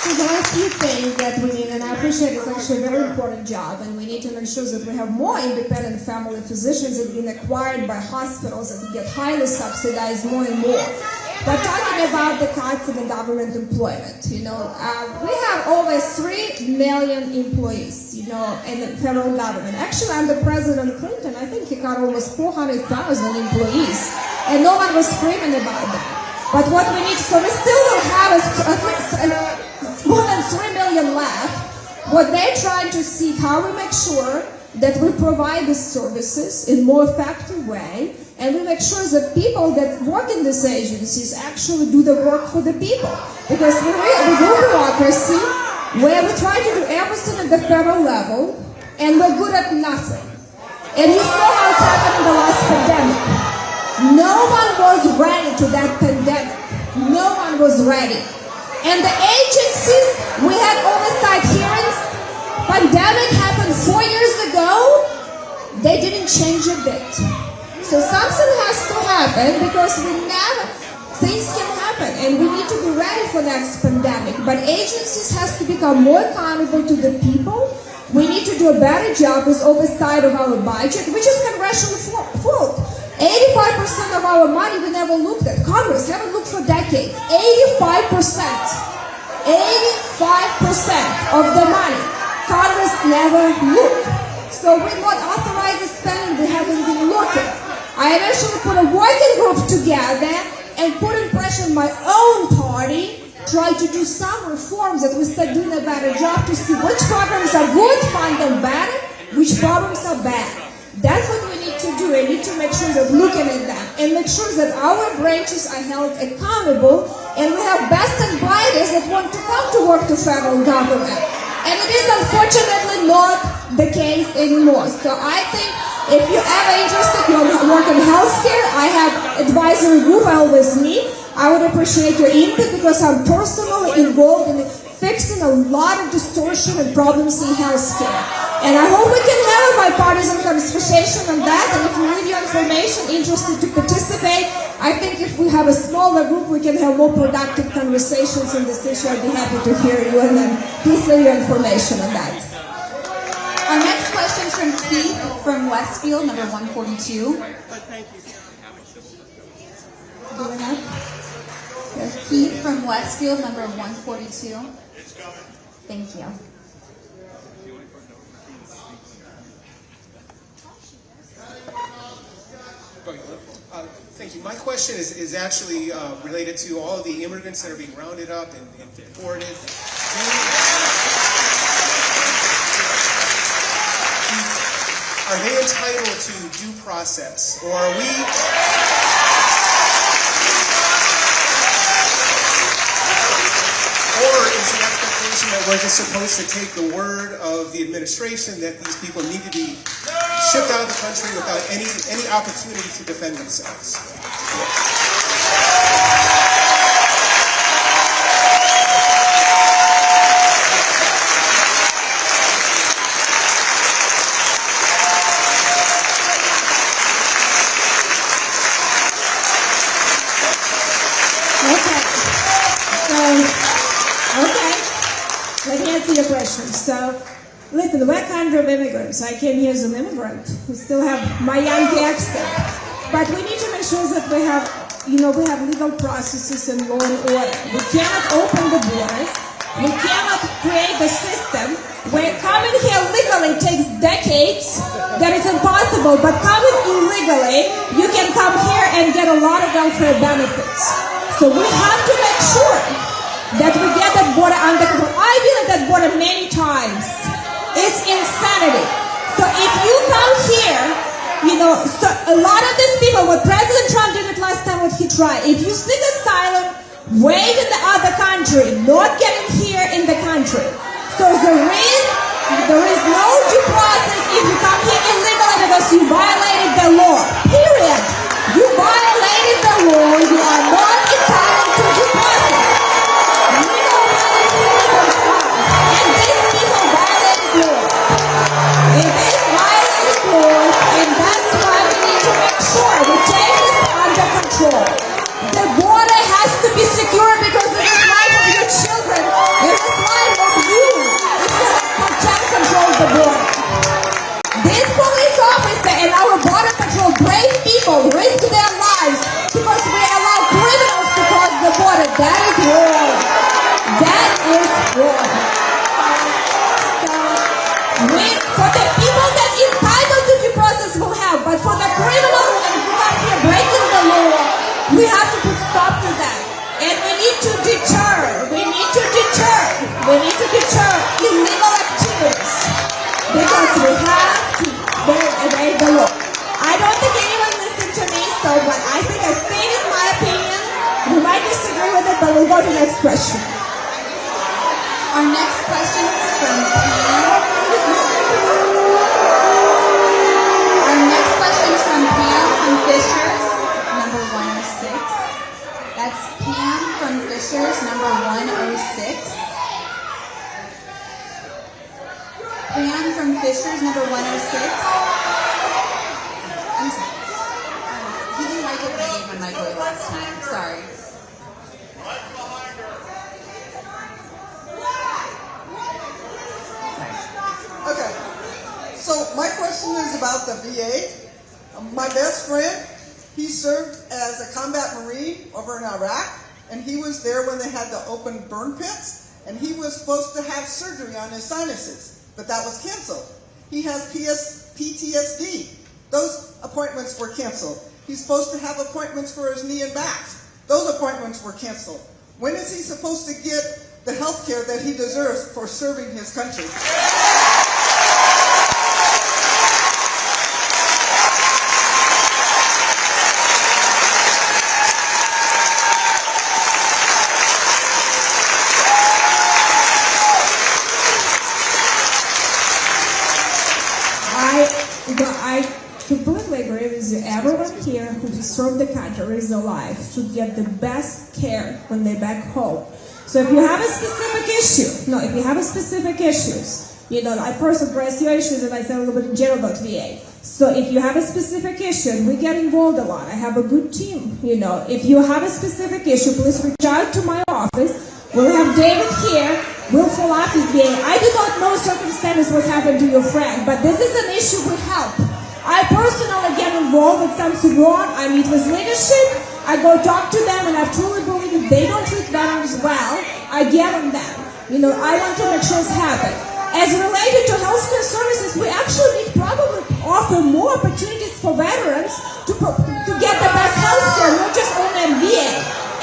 So there are a few things that we need, and I appreciate it's actually a very important job, and we need to make sure that we have more independent family physicians that have been acquired by hospitals that get highly subsidized more and more. But talking about the cuts in the government employment, we have over 3 million employees, in the federal government. Actually, under President Clinton, I think he got almost 400,000 employees, and no one was screaming about that. But what we need, so we still will have more than 3 million left. What they're trying to see how we make sure that we provide the services in a more effective way, and we make sure that people that work in these agencies actually do the work for the people. Because we do bureaucracy, where we try to do everything at the federal level, and we're good at nothing. And you saw how it's happened in the last pandemic. No one was ready to that pandemic. No one was ready. And the agencies, we had oversight hearings. Pandemic happened 4 years ago. They didn't change a bit. So something has to happen because things can happen and we need to be ready for next pandemic. But agencies has to become more accountable to the people. We need to do a better job with oversight of our budget, which is congressional fault. 85% of our money we never looked at. Congress never looked for decades. 85%. 85% of the money. Congress never looked. So we're not authorized the spending, we haven't been looking. I eventually put a working group together and put in pressure on my own party, try to do some reforms that we start doing a better job to see which programs are good, fund them better, which programs are bad. That's what we need to do. We need to make sure that looking at that and make sure that our branches are held accountable and we have best and brightest that want to come to work to federal government. And it is unfortunately not the case anymore. So I think if you're ever interested, you work in healthcare, I have advisory group I always meet. I would appreciate your input because I'm personally involved in fixing a lot of distortion and problems in healthcare. And I hope we can have a bipartisan conversation on that. And if you need your information, interested to participate, I think if we have a smaller group, we can have more productive conversations on this issue. I'd be happy to hear you and then please leave your information on that. Our next question is from Keith from Westfield, number 142. Thank you. Going up. Keith from Westfield, number 142. Thank you. Thank you. My question is actually related to all of the immigrants that are being rounded up and deported. Are they entitled to due process, or are we? Or is the expectation that we're just supposed to take the word of the administration that these people need to be shipped out of the country without any opportunity to defend themselves? Let me answer your question. So, listen, we're a country of immigrants. I came here as an immigrant. We still have my Yankee accent. But we need to make sure that we have, we have legal processes and law and order. We cannot open the borders. We cannot create a system where coming here legally takes decades. That is impossible. But coming illegally, you can come here and get a lot of welfare benefits. So we have to make sure that we get that border under control. I've been at that border many times. It's insanity. So if you come here, so a lot of these people, what President Trump did it last time, what he tried, if you seek asylum, wait in the other country, not getting here in the country. So there is no due process if you come here illegally because you violated the law. Period. You violated the law. You are not entitled to due process. The border has to be secure because it is life of your children. It is agree with it, but we'll go to the next question. Our next question is from Pam. Our next question is from Pam from Fishers, number 106. That's Pam from Fishers, number 106. Pam from Fishers, number 106. I'm sorry. He didn't like it when I gave him my boy last time. Sorry. Okay. So my question is about the VA. My best friend, he served as a combat Marine over in Iraq, and he was there when they had the open burn pits, and he was supposed to have surgery on his sinuses, but that was canceled. He has PTSD. Those appointments were canceled. He's supposed to have appointments for his knee and back. Those appointments were canceled. When is he supposed to get the health care that he deserves for serving his country? I completely agree with you. Everyone here who served the country risks their life should get the best care when they're back home. So if you have a specific issues, I first address your issues and I said a little bit in general about VA. So if you have a specific issue, and we get involved a lot, I have a good team, If you have a specific issue, please reach out to my office. We'll have David here. We'll follow up his VA. I do not know circumstances what happened to your friend, but this is an issue with help. I personally get involved with something wrong. I meet with leadership. I go talk to them, and I truly believe if they don't treat veterans well, I get on them. I want to make sure it's happening. As related to healthcare services, we actually need probably offer more opportunities for veterans to get the best healthcare, not just only in VA.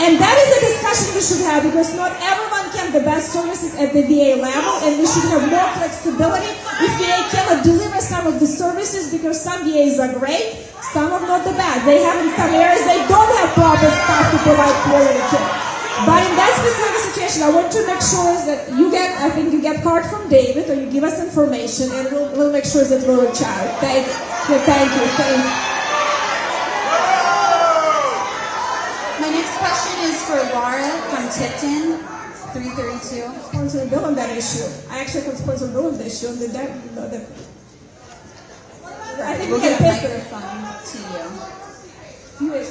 And that is a discussion we should have because not everyone can the best services at the VA level, and we should have more flexibility if VA cannot deliver some of the services because some VAs are great, some are not the best. They have in some areas they don't have proper staff to provide quality care. But in that specific situation, I want to make sure that you get card from David, or you give us information, and we'll make sure that we'll reach out. Thank you. My next question is for Laura from Tipton, 332. Sponsor a bill on that issue. I actually can sponsor a bill on the issue. I think we'll get a microphone to you.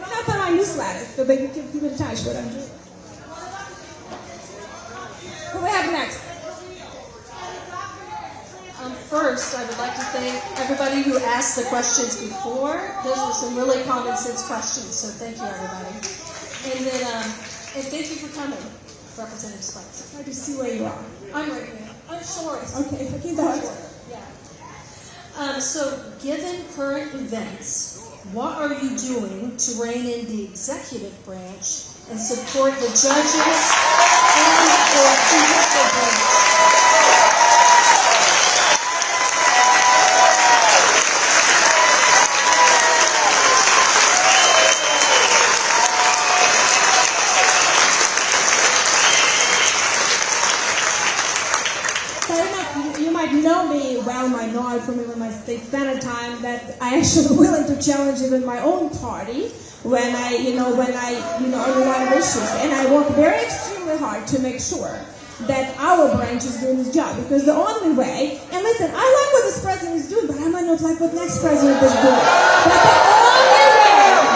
Not on my newsletter, so that you can keep in touch with what I'm doing. What do we have next? First, I would like to thank everybody who asked the questions before. Those were some really common sense questions, so thank you, everybody. And then, and thank you for coming, Representative Spartz. I just see where you are. I'm right here. I'm sure. Okay, keep going. Yeah. So, given current events, what are you doing to rein in the executive branch and support the judges and the judicial branch? From even my state senate time, that I actually willing to challenge even my own party when I on a lot of issues, and I work very extremely hard to make sure that our branch is doing its job, because the only way, and listen, I like what this president is doing, but I might not like what next president is doing. But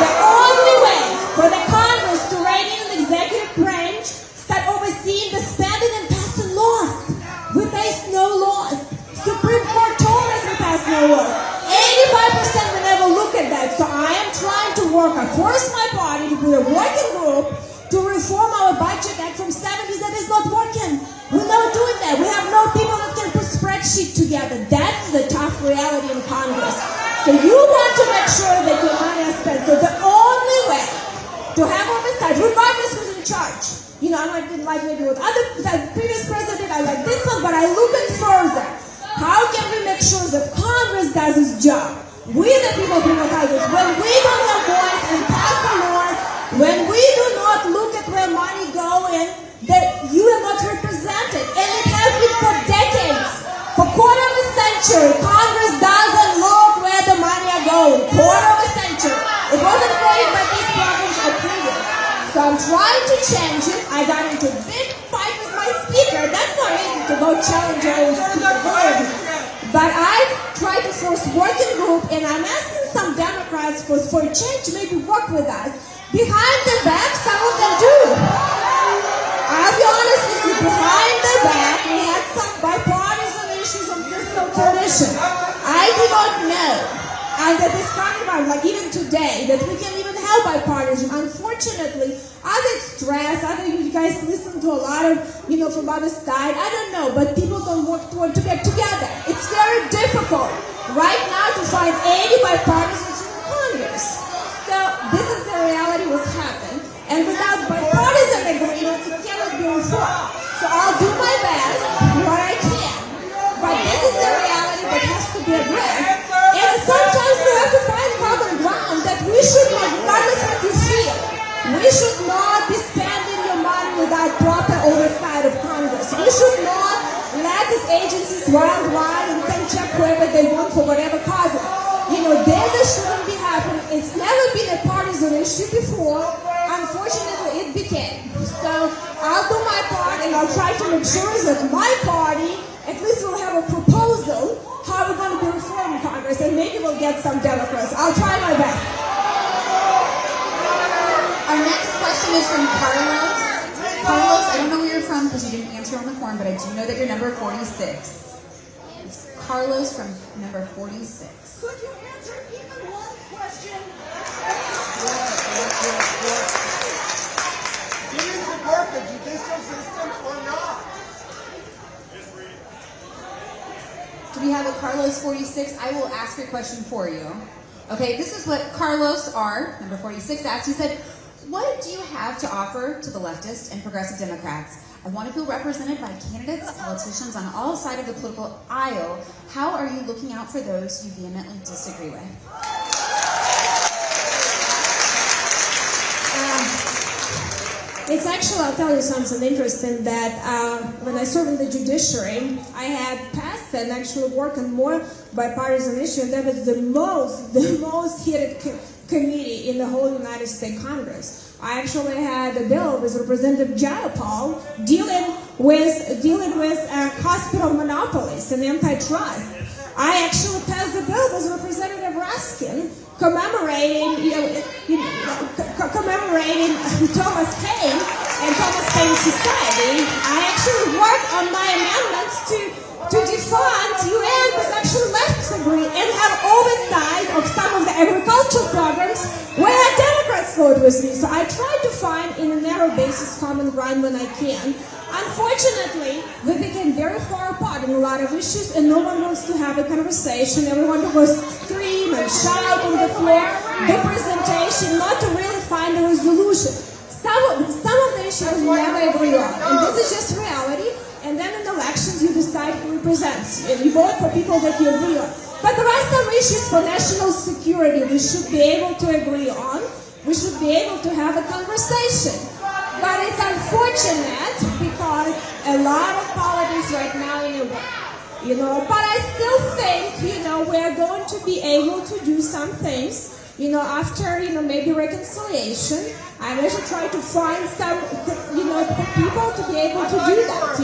the only way for the Congress to rein in the executive branch, start overseeing the spending and passing laws. We pass no laws. Supreme Court told us we pass no laws. 85% we never look at that. So I am trying to work. I forced my party to put a working group to reform our budget act from 70s that is not working. We're not doing that. We have no people that can put spreadsheet together. That's the tough reality in Congress. So you want to make sure that your money is spent. So the only way to have oversight, regardless who's in charge. I might didn't like maybe what the previous president, I like this one, but I look at further. How can we make sure that Congress does its job? We the people who know Congress, when we don't have voice and pass the laws When we do not look at where money going, that you are not represented. And it has been for decades. For quarter of a century, Congress doesn't look where the money are going. Quarter of a century. It wasn't created by these programs or previous. So I'm trying to change it. I got into a big fight with my speaker. That's not reason to go challenge your own speaker. But I tried to force working group, and I'm asking some Democrats for a change to maybe work with us. Behind their back, some of them do. I'll be honest with you, behind their back, we had some bipartisan issues on fiscal coalition. I do not know, under this kind of, like even today, that we can even have bipartisan. Unfortunately, I get stressed. I know you guys listen to a lot of, from other side. I don't know, but people don't work to get together. It's very difficult right now to find any bipartisan in Congress. So this is the reality what's happened. And without bipartisan agreement, it cannot be reformed. So I'll do my best, what I can. But this is the reality that has to be addressed. And sometimes we have to find common ground that we should not, regardless of what you feel, we should not be spending your money without proper oversight of Congress. We should not let these agencies worldwide and send check whoever they want for whatever causes. This shouldn't be happening. It's never been a partisan issue before. Unfortunately, it became. So I'll do my part, and I'll try to make sure that my party at least will have a proposal how we're going to be reforming Congress, and maybe we'll get some Democrats. I'll try my best. Our next question is from Carlos. Carlos, I don't know where you're from because you didn't answer on the form, but I do know that you're number 46. It's Carlos from number 46. Could you answer even one question? Do you support the judicial system or not? Do we have a Carlos 46? I will ask your question for you. Okay, this is what Carlos R., number 46, asked. He said, what do you have to offer to the leftist and progressive Democrats? I want to feel represented by candidates, politicians on all sides of the political aisle. How are you looking out for those you vehemently disagree with? It's actually, I'll tell you something interesting, that when I served in the judiciary, I had passed and actually worked on more bipartisan issues. That was the most heated committee in the whole United States Congress. I actually had a bill with Representative Jayapal dealing with hospital monopolies and antitrust. I actually passed the bill with Representative Raskin commemorating Thomas Paine and Thomas Paine Society. I actually worked on my amendments to defund UN with actually left degree and have oversight of some of the agricultural programs where Democrats vote with me. So I try to find in a narrow basis common ground when I can. Unfortunately, we became very far apart in a lot of issues, and no one wants to have a conversation. Everyone wants to scream and shout on the floor, the presentation, not to really find a resolution. Some of the issues we never agree on, and this is just reality. And then in elections, you decide who represents you, and you vote for people that you agree on. But there are some issues for national security we should be able to agree on. We should be able to have a conversation. But it's unfortunate because a lot of politics right now in Iran, but I still think, we're going to be able to do some things, after, maybe reconciliation. I will try to find some, people to be able to do that,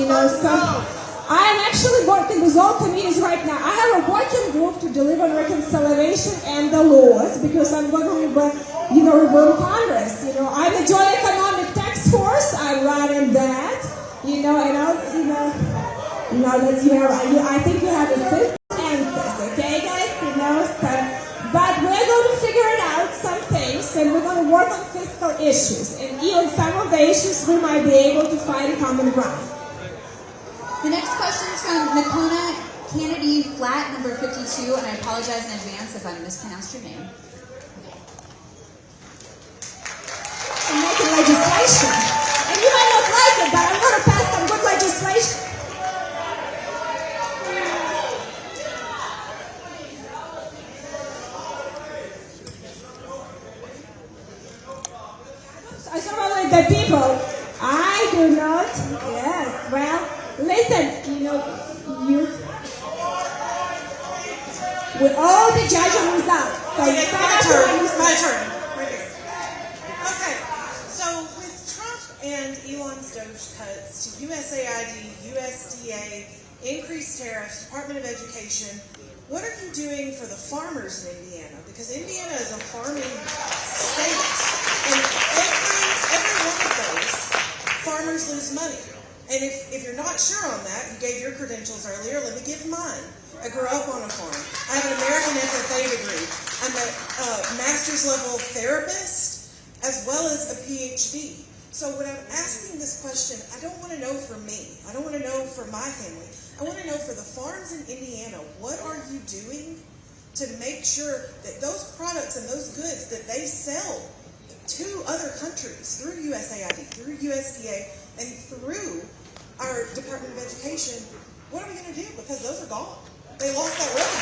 I am actually working with all committees right now. I have a working group to deliver reconciliation and the laws because I'm going to reform Congress. I'm a joint economic task force. I'm running that. I think you have a simple answers, okay, guys? But we're going to figure it out, some things, and we're going to work on fiscal issues. And even some of the issues we might be able to find common ground. The next question is from Nakona Kennedy Flat, number 52, and I apologize in advance if I mispronounced your name. I'm making legislation. And you might not like it, but I'm going to pass some good legislation. With the people, I do not. Yes, well, listen, with all the judgment results. So my turn. Right here. Okay, so with Trump and Elon's Doge cuts to USAID, USDA, increased tariffs, Department of Education, what are you doing for the farmers in Indiana? Because Indiana is a farming state, and every one of those, farmers lose money. And if you're not sure on that, you gave your credentials earlier, let me give mine. I grew up on a farm. I have an American FFA degree. I'm a master's level therapist as well as a PhD. So when I'm asking this question, I don't want to know for me. I don't want to know for my family. I want to know for the farms in Indiana, what are you doing to make sure that those products and those goods that they sell to other countries through USAID, through USDA, and through our Department of Education, what are we going to do? Because those are gone. They lost that revenue.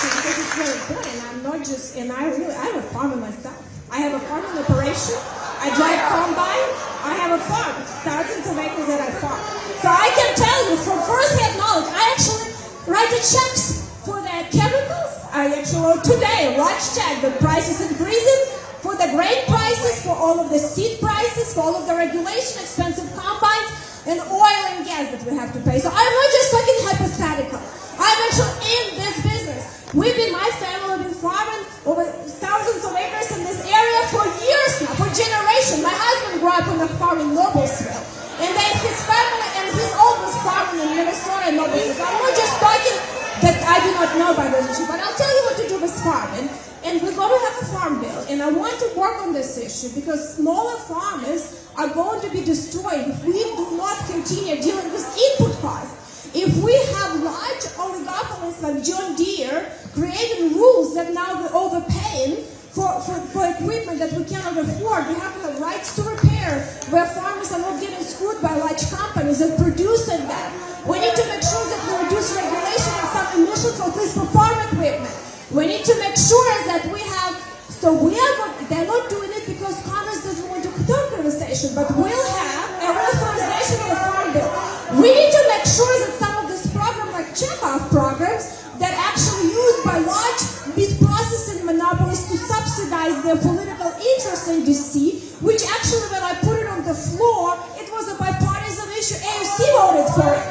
Because it's very important. I'm not just, and I have a farmer myself. I have a farming operation. I drive combine. I have a farm, thousands of acres that I farm. So I can tell you from first-hand knowledge, I actually write the checks for the chemicals. I actually wrote today a large check. The price is increasing for the grain prices, for all of the seed prices, for all of the regulation, expensive combines, and oil and gas that we have to pay. So I'm not just talking hypothetical. I'm actually in this business. My family, have been farming over thousands of acres in this area for years now, for generations. My husband grew up on a farm in Noblesville. And then his family and his oldest farming in Minnesota and Noblesville. I'm not just talking that I do not know about this issue, but I'll tell you what to do with farming. And we're going to have a farm bill. And I want to work on this issue because smaller farmers are going to be destroyed if we do not continue dealing with input costs. If we have large oligopolies like John Deere creating rules that now we're overpaying for equipment that we cannot afford, we have to have rights to repair where farmers are not getting screwed by large companies and producing them. We need to make sure that we reduce regulation and some emissions of this for farm equipment. We need to make sure that we have, they're not doing it because Congress doesn't want to talk conversation, but we'll have a reauthorization of the farm bill. We need to make sure that some of these programs, like checkoff programs, that actually used by large meat processing monopolies to subsidize their political interest in DC, which actually when I put it on the floor, it was a bipartisan issue. AOC voted for it.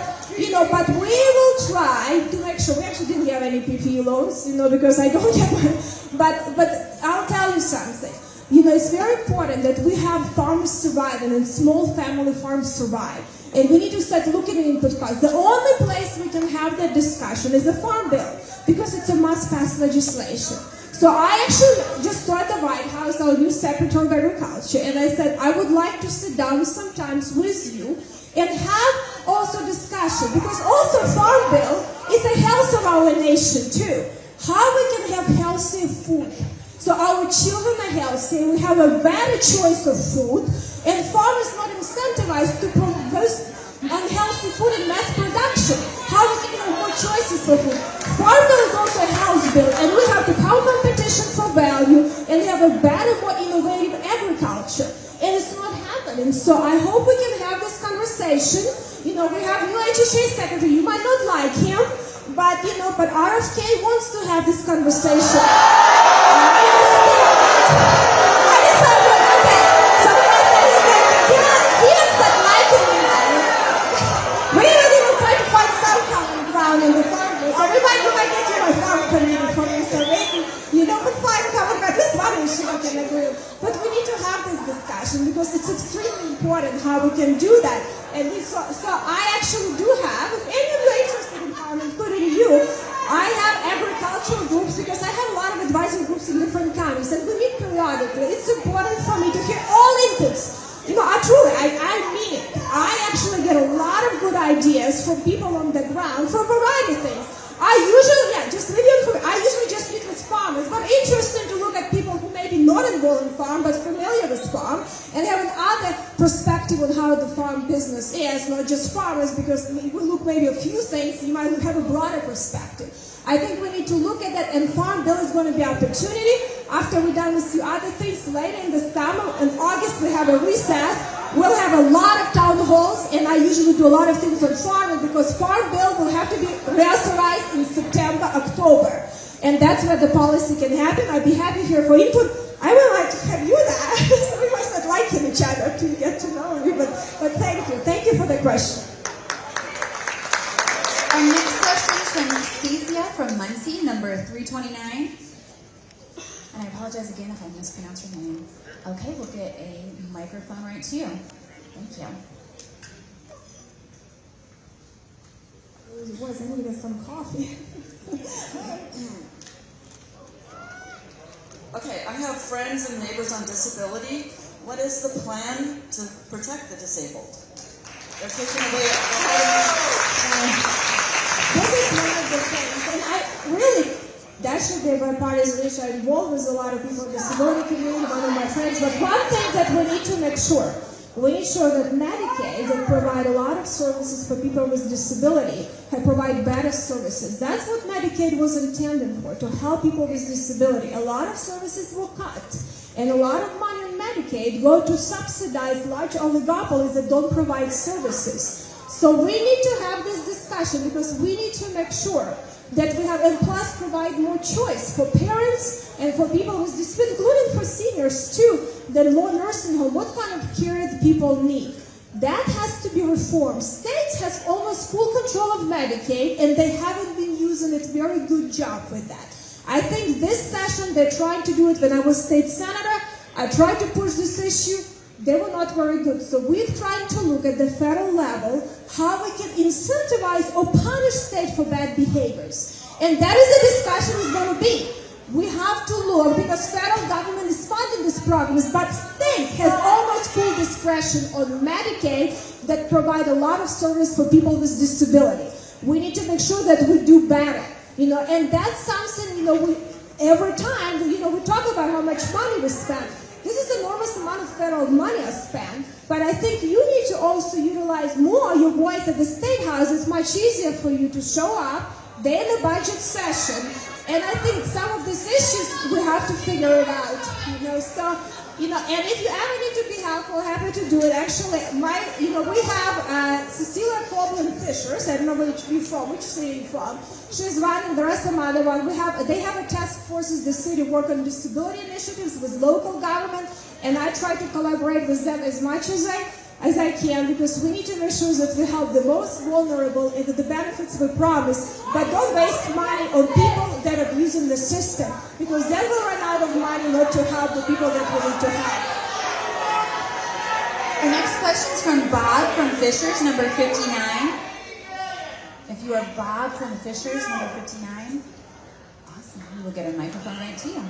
But we will try to make sure. We actually didn't have any PPP loans, because I don't have one. But I'll tell you something. It's very important that we have farmers surviving and small family farms survive. And we need to start looking at input costs. The only place we can have that discussion is the Farm Bill, because it's a must-pass legislation. So I actually just told the White House, our new Secretary of Agriculture, and I said I would like to sit down sometimes with you and have also discussion, because also Farm Bill is a health of our nation too. How we can have healthy food. So our children are healthy, we have a better choice of food, and farmers not incentivized to produce unhealthy food in mass production. How we can have more choices for food. Farm Bill is also a health bill, and we have to have competition for value and have a better, more innovative agriculture. And it's not happening. So I hope we can have this conversation. We have new HHA secretary. You might not like him, but RFK wants to have this conversation. In the farm bill. So we might get you my farm committee for Mr. Reagan. But fine, at least one issue we can agree on. But we need to have this discussion because it's extremely important how we can do that. And so I actually do have, if any of you are interested in farming, including you, I have agricultural groups because I have a lot of advisory groups in different counties, and we meet periodically. It's important for me to hear all inputs. I mean it. I actually get a lot of good ideas from people on the ground for a variety of things. I usually just meet with farmers, but interesting to look at people who maybe not involved in farm, but familiar with farm, and have another perspective on how the farm business is, not just farmers, because if we look maybe a few things, you might have a broader perspective. I think we need to look at that, and Farm Bill is going to be an opportunity. After we're done with a few other things, later in the summer, in August, we have a recess. We'll have a lot of town halls, and I usually do a lot of things on farming because Farm Bill will have to be reauthorized in September, October. And that's where the policy can happen. I'd be happy here for input. I would like to have you there. So we must not liking each other to get to know you, but thank you. Thank you for the question. Our next question is from Stacia from Muncie, number 329. And I apologize again if I mispronounce your name. Okay, we'll get a microphone right to you. Thank you. It was. I needed some coffee. Okay, I have friends and neighbors on disability. What is the plan to protect the disabled? They're taking away This is one of the things, and I really, that should be a bipartisan issue. I'm involved with a lot of people in the disability community, one of my friends, but one thing that we need to make sure, we need to ensure that Medicaid that provide a lot of services for people with disability can provide better services. That's what Medicaid was intended for, to help people with disability. A lot of services were cut, and a lot of money in Medicaid go to subsidize large oligopolies that don't provide services. So we need to have this discussion because we need to make sure that we have, and plus provide more choice for parents and for people with disability, including for seniors too, the more nursing home, what kind of care the people need. That has to be reformed. States have almost full control of Medicaid, and they haven't been using it very good job with that. I think this session, they're trying to do it. When I was state senator, I tried to push this issue. They were not very good. So we're trying to look at the federal level, how we can incentivize or punish states for bad behaviors. And that is a discussion is going to be. We have to look, because federal government is funding these programs, but state has almost full discretion on Medicaid that provide a lot of service for people with disability. We need to make sure that we do better, and that's something, every time, we talk about how much money we spend. This is an enormous amount of federal money I spent, but I think you need to also utilize more your voice at the State House. It's much easier for you to show up. They're in the budget session, and I think some of these issues, we have to figure it out, So, and if you ever need to be helpful, happy to do it. Actually, we have Cecilia Copeland-Fishers. I don't know which city you're from. She's running the rest of my other one. They have a task forces, the city work on disability initiatives with local government, and I try to collaborate with them as much as I can, because we need to make sure that we help the most vulnerable and that the benefits we promise, but don't waste money on people that are abusing the system, because then we'll run out of money not to help the people that we need to help. Our next question is from Bob from Fishers, number 59. If you are Bob from Fishers, number 59, awesome. We will get a microphone right to you.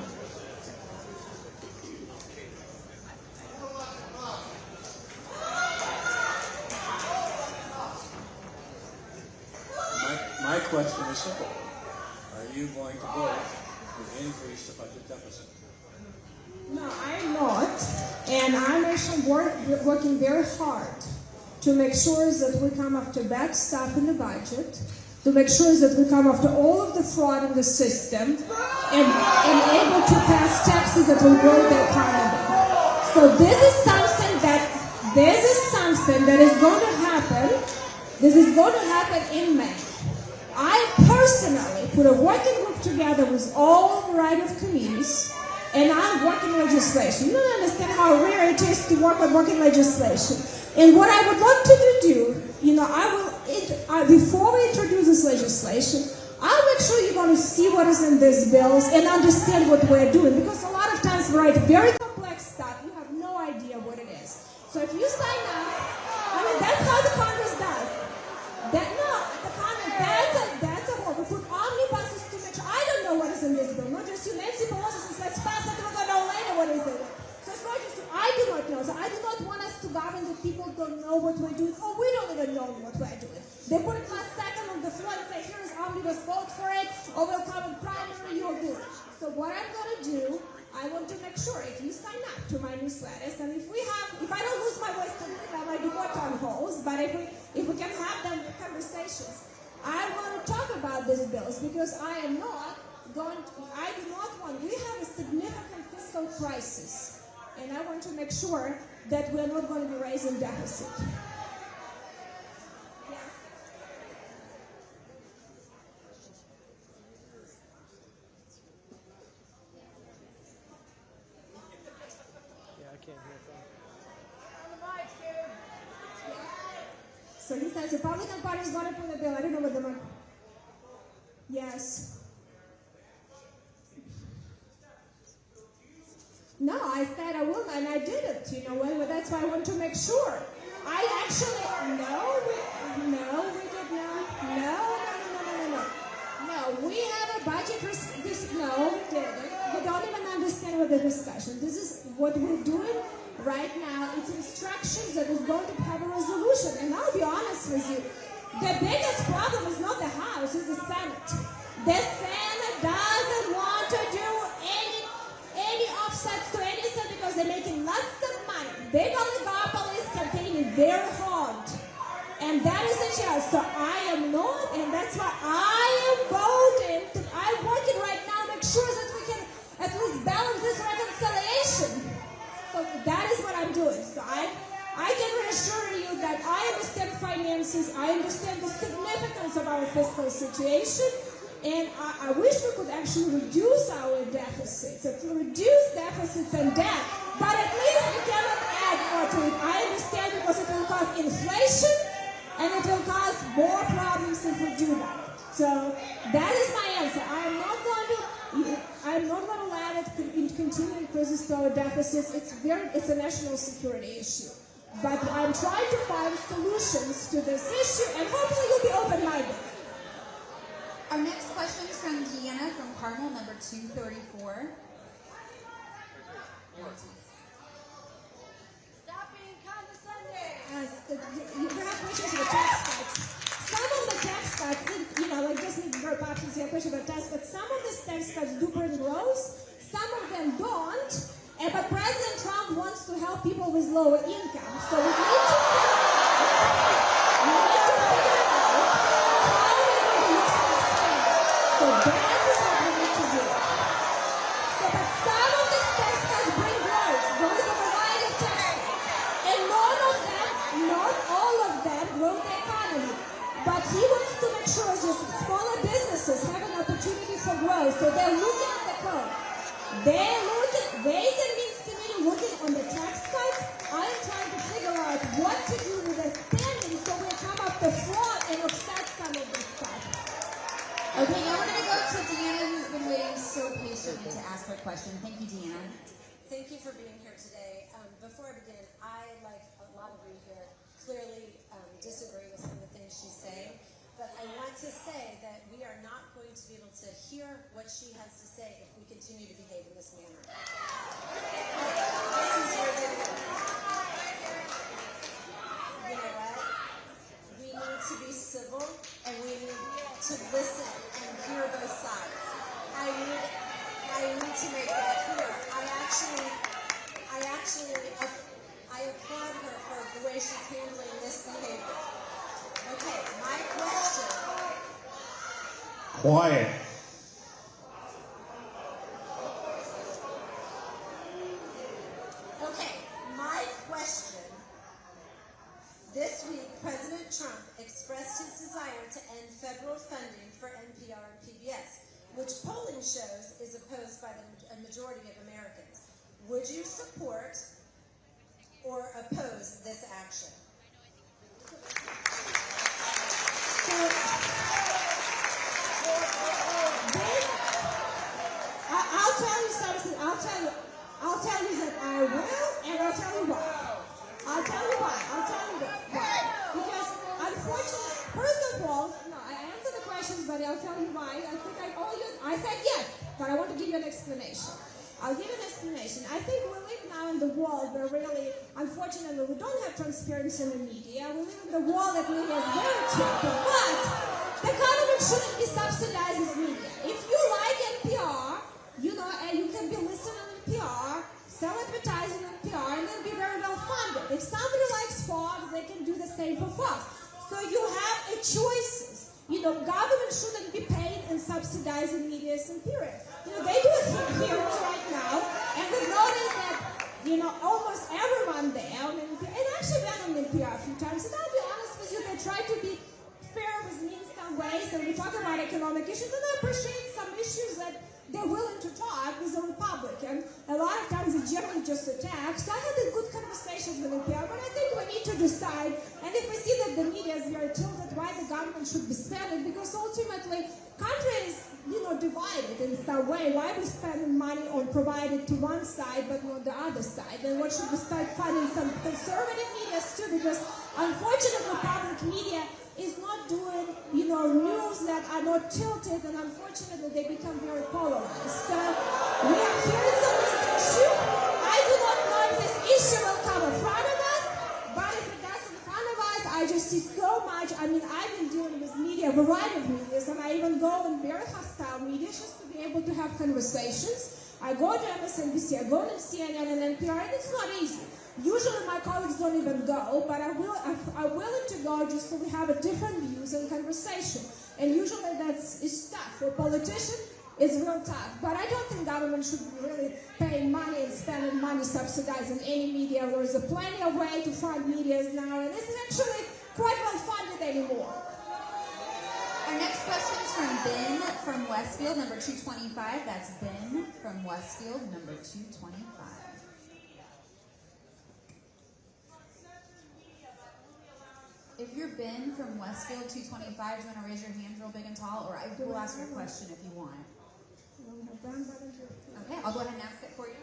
My question is simple. Are you going to vote to increase the budget deficit? No, I'm not. And I'm actually working very hard to make sure that we come after bad stuff in the budget, to make sure that we come after all of the fraud in the system, and able to pass taxes that will grow the economy. So this is something that is going to happen. This is going to happen in May. I personally put a working group together with all a variety of committees, and I'm working legislation. You don't understand how rare it is to work on working legislation. And what I would love to do, before we introduce this legislation, I'll make sure you're going to see what is in these bills and understand what we're doing, because a lot of times we write very complex stuff. You have no idea what it is. So if you sign up, that's how the Congress does. That's a whole. We put omnibuses to make sure. I don't know what is in this bill. Not just you. Nancy Pelosi says, let's pass it. We're going to know later what is in it. So it's not just you. I do not know. So I do not want us to govern that people don't know what we're doing, or we don't even know what we're doing. They put it last second on the floor and say, here's omnibus, vote for it, or we'll come in primary, you'll do it. So what I'm going to do I want to make sure if you sign up to my newsletters, and if I don't lose my voice completely, I might do more town halls, but if we can have them conversations, I want to talk about these bills because I do not want, we have a significant fiscal crisis, and I want to make sure that we're not going to be raising deficit. Yeah, I can't hear from. So he says Republican Party is going to put a bill. I don't know what the yes. No, I said I will, and I didn't. You know what? Well, that's why I want to make sure. I actually no, we did not. No. We have a budget. No, we didn't. We don't even understand what the discussion. This is what we're doing right now. It's instructions that is going to have a resolution. And I'll be honest with you, the biggest problem is not the House, it's the Senate. The Senate doesn't want to do any offsets to anything because they're making lots of money. Big oligopolies campaigning very hard. And that is the chance. So I am not, and that's why I am voting. I'm working right now to make sure that we can at least balance this reconciliation. So that is what I'm doing. So I can reassure you that I understand finances. I understand the significance of our fiscal situation. And I wish we could actually reduce our deficits, reduce deficits and debt. But at least we cannot add more to it. I understand because it will cause inflation and it will cause more problems if we do that. So that is my answer. I'm not going to let it continue increases to our deficits. It's a national security issue. But I'm trying to find solutions to this issue, and hopefully you'll be open-minded. Our next question is from Deanna from Carmel, number 234. Stop being condescending. You have questions about tax cuts. Some of the tax cuts, like just very popular your question about tax cuts, some of these tax cuts do bring growth, some of them don't, but President Trump wants to help people with lower income. So we need to figure out how we're going to use this spend. So that is what we need to do. So, but some of these tax cuts bring growth. There is a variety of tax cuts. And not all of them grow the economy. But he wants to make sure just smaller businesses have an opportunity for growth. So they're looking at the code. They're looking, Ways and Means Committee looking on the tax cuts. I'm trying to figure out what to do with the spending so we come up the fraud and offset some of this stuff. Okay, now we're going to go to Deanna, who's been waiting so patiently to ask her question. Thank you, Deanna. Thank you for being here today. Before I begin, I, like a lot of you here, clearly disagree with some of the things she's saying. But I want to say that we are not going to be able to hear what she has to say if we continue to behave in this manner. This is ridiculous. You know what? We need to be civil and we need to listen and hear both sides. I need to make that clear. I applaud her for the way she's handling this behavior. Okay, my question. Quiet. Okay, my question. This week, President Trump expressed his desire to end federal funding for NPR and PBS, which polling shows is opposed by a majority of Americans. Would you support or oppose this action? I'll tell you something. I'll tell you that I will, and I'll tell you why. I'll tell you why. Because unfortunately, first of all, no, I answered the questions, but I'll tell you why. I said yes, but I want to give you an explanation. I'll give you an explanation. I think we live now in the world where really, unfortunately, we don't have transparency in the media. We live in the world that media is very cheap. But the government shouldn't be subsidizing media. If you like NPR, and you can be listening to else. So you have a choices. You know, government shouldn't be paying and subsidizing media in period. You know, they do it here right now, and we've noticed that, you know, almost everyone there, and actually been on NPR a few times, and I'll be honest with you, they try to be fair with me in some ways, and we talk about economic issues, and I appreciate some issues that they're willing to talk with the Republican. A lot of times they generally just attack. So I had a good conversations with NPR, but I think we need to decide, and if we see that the media is very tilted, why the government should be spending, because ultimately country is, you know, divided in some way. Why we spending money on providing to one side but not the other side? And what should we start funding some conservative media too? Because unfortunately public media is not doing, you know, news that are not tilted, and unfortunately they become very polarized. So we are hearing some of this issue. I do not know if this issue will come in front of us, but if it does in front of us, I just see so much. I mean, I've been dealing with media, a variety of media, and I even go in very hostile media just to be able to have conversations. I go to MSNBC, I go to CNN and NPR, and it's not easy. Usually my colleagues don't even go, but I'm willing to go just so we have a different views and conversation. And usually it's tough. For a politician, it's real tough. But I don't think government should be really paying money and spending money subsidizing any media. There's plenty of way to fund media now, and this is actually quite well funded anymore. Our next question is from Ben from Westfield, number 225. That's Ben from Westfield, number 225. If you're Ben from Westfield 225, do you want to raise your hand real big and tall, or I will ask your question if you want. Okay, I'll go ahead and ask it for you.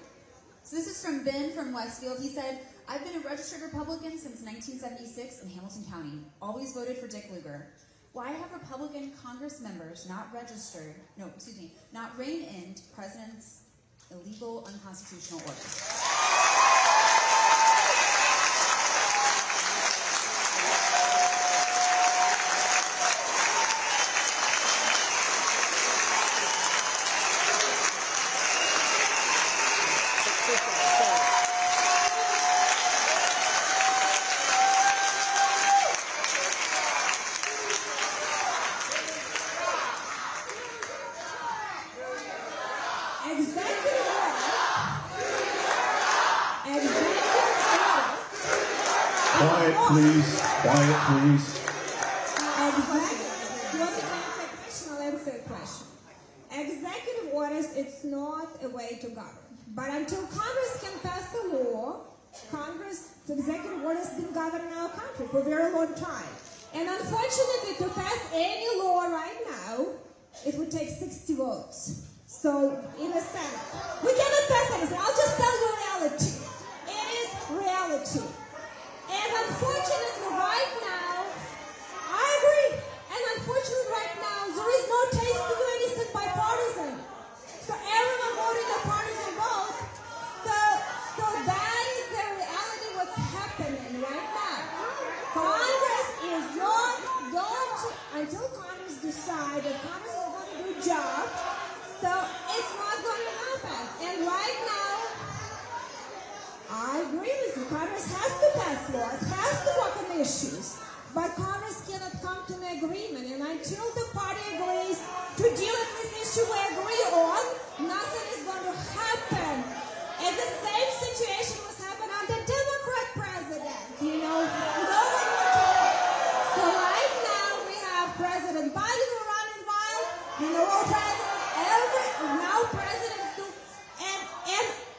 So this is from Ben from Westfield. He said, I've been a registered Republican since 1976 in Hamilton County. Always voted for Dick Lugar. Why have Republican Congress members not rein in President's illegal, unconstitutional orders? Please, quiet, please. You want me to answer a question? I'll answer a question. Executive orders, it's not a way to govern. But until Congress can pass a law, the executive orders been governing our country for a very long time. And unfortunately, to pass any law right now, it would take 60 votes. So, in a Senate, we cannot pass anything. I'll just tell you reality. It is reality. And unfortunately, right now, I agree. And unfortunately, right now, there is no taste to do anything bipartisan. So everyone voted a partisan vote. So that is the reality what's happening right now. Congress is not going to, until Congress decides that Congress is going to do a job, so it's not going to happen. And right now, I agree with you. Congress has to pass laws, has to work on issues, but Congress cannot come to an agreement. And until the party agrees to deal with this issue we agree on, nothing is going to happen. And the same situation was happening under Democrat president. You know, nobody would care. So right now we have President Biden who running wild. You know, now presidents do. And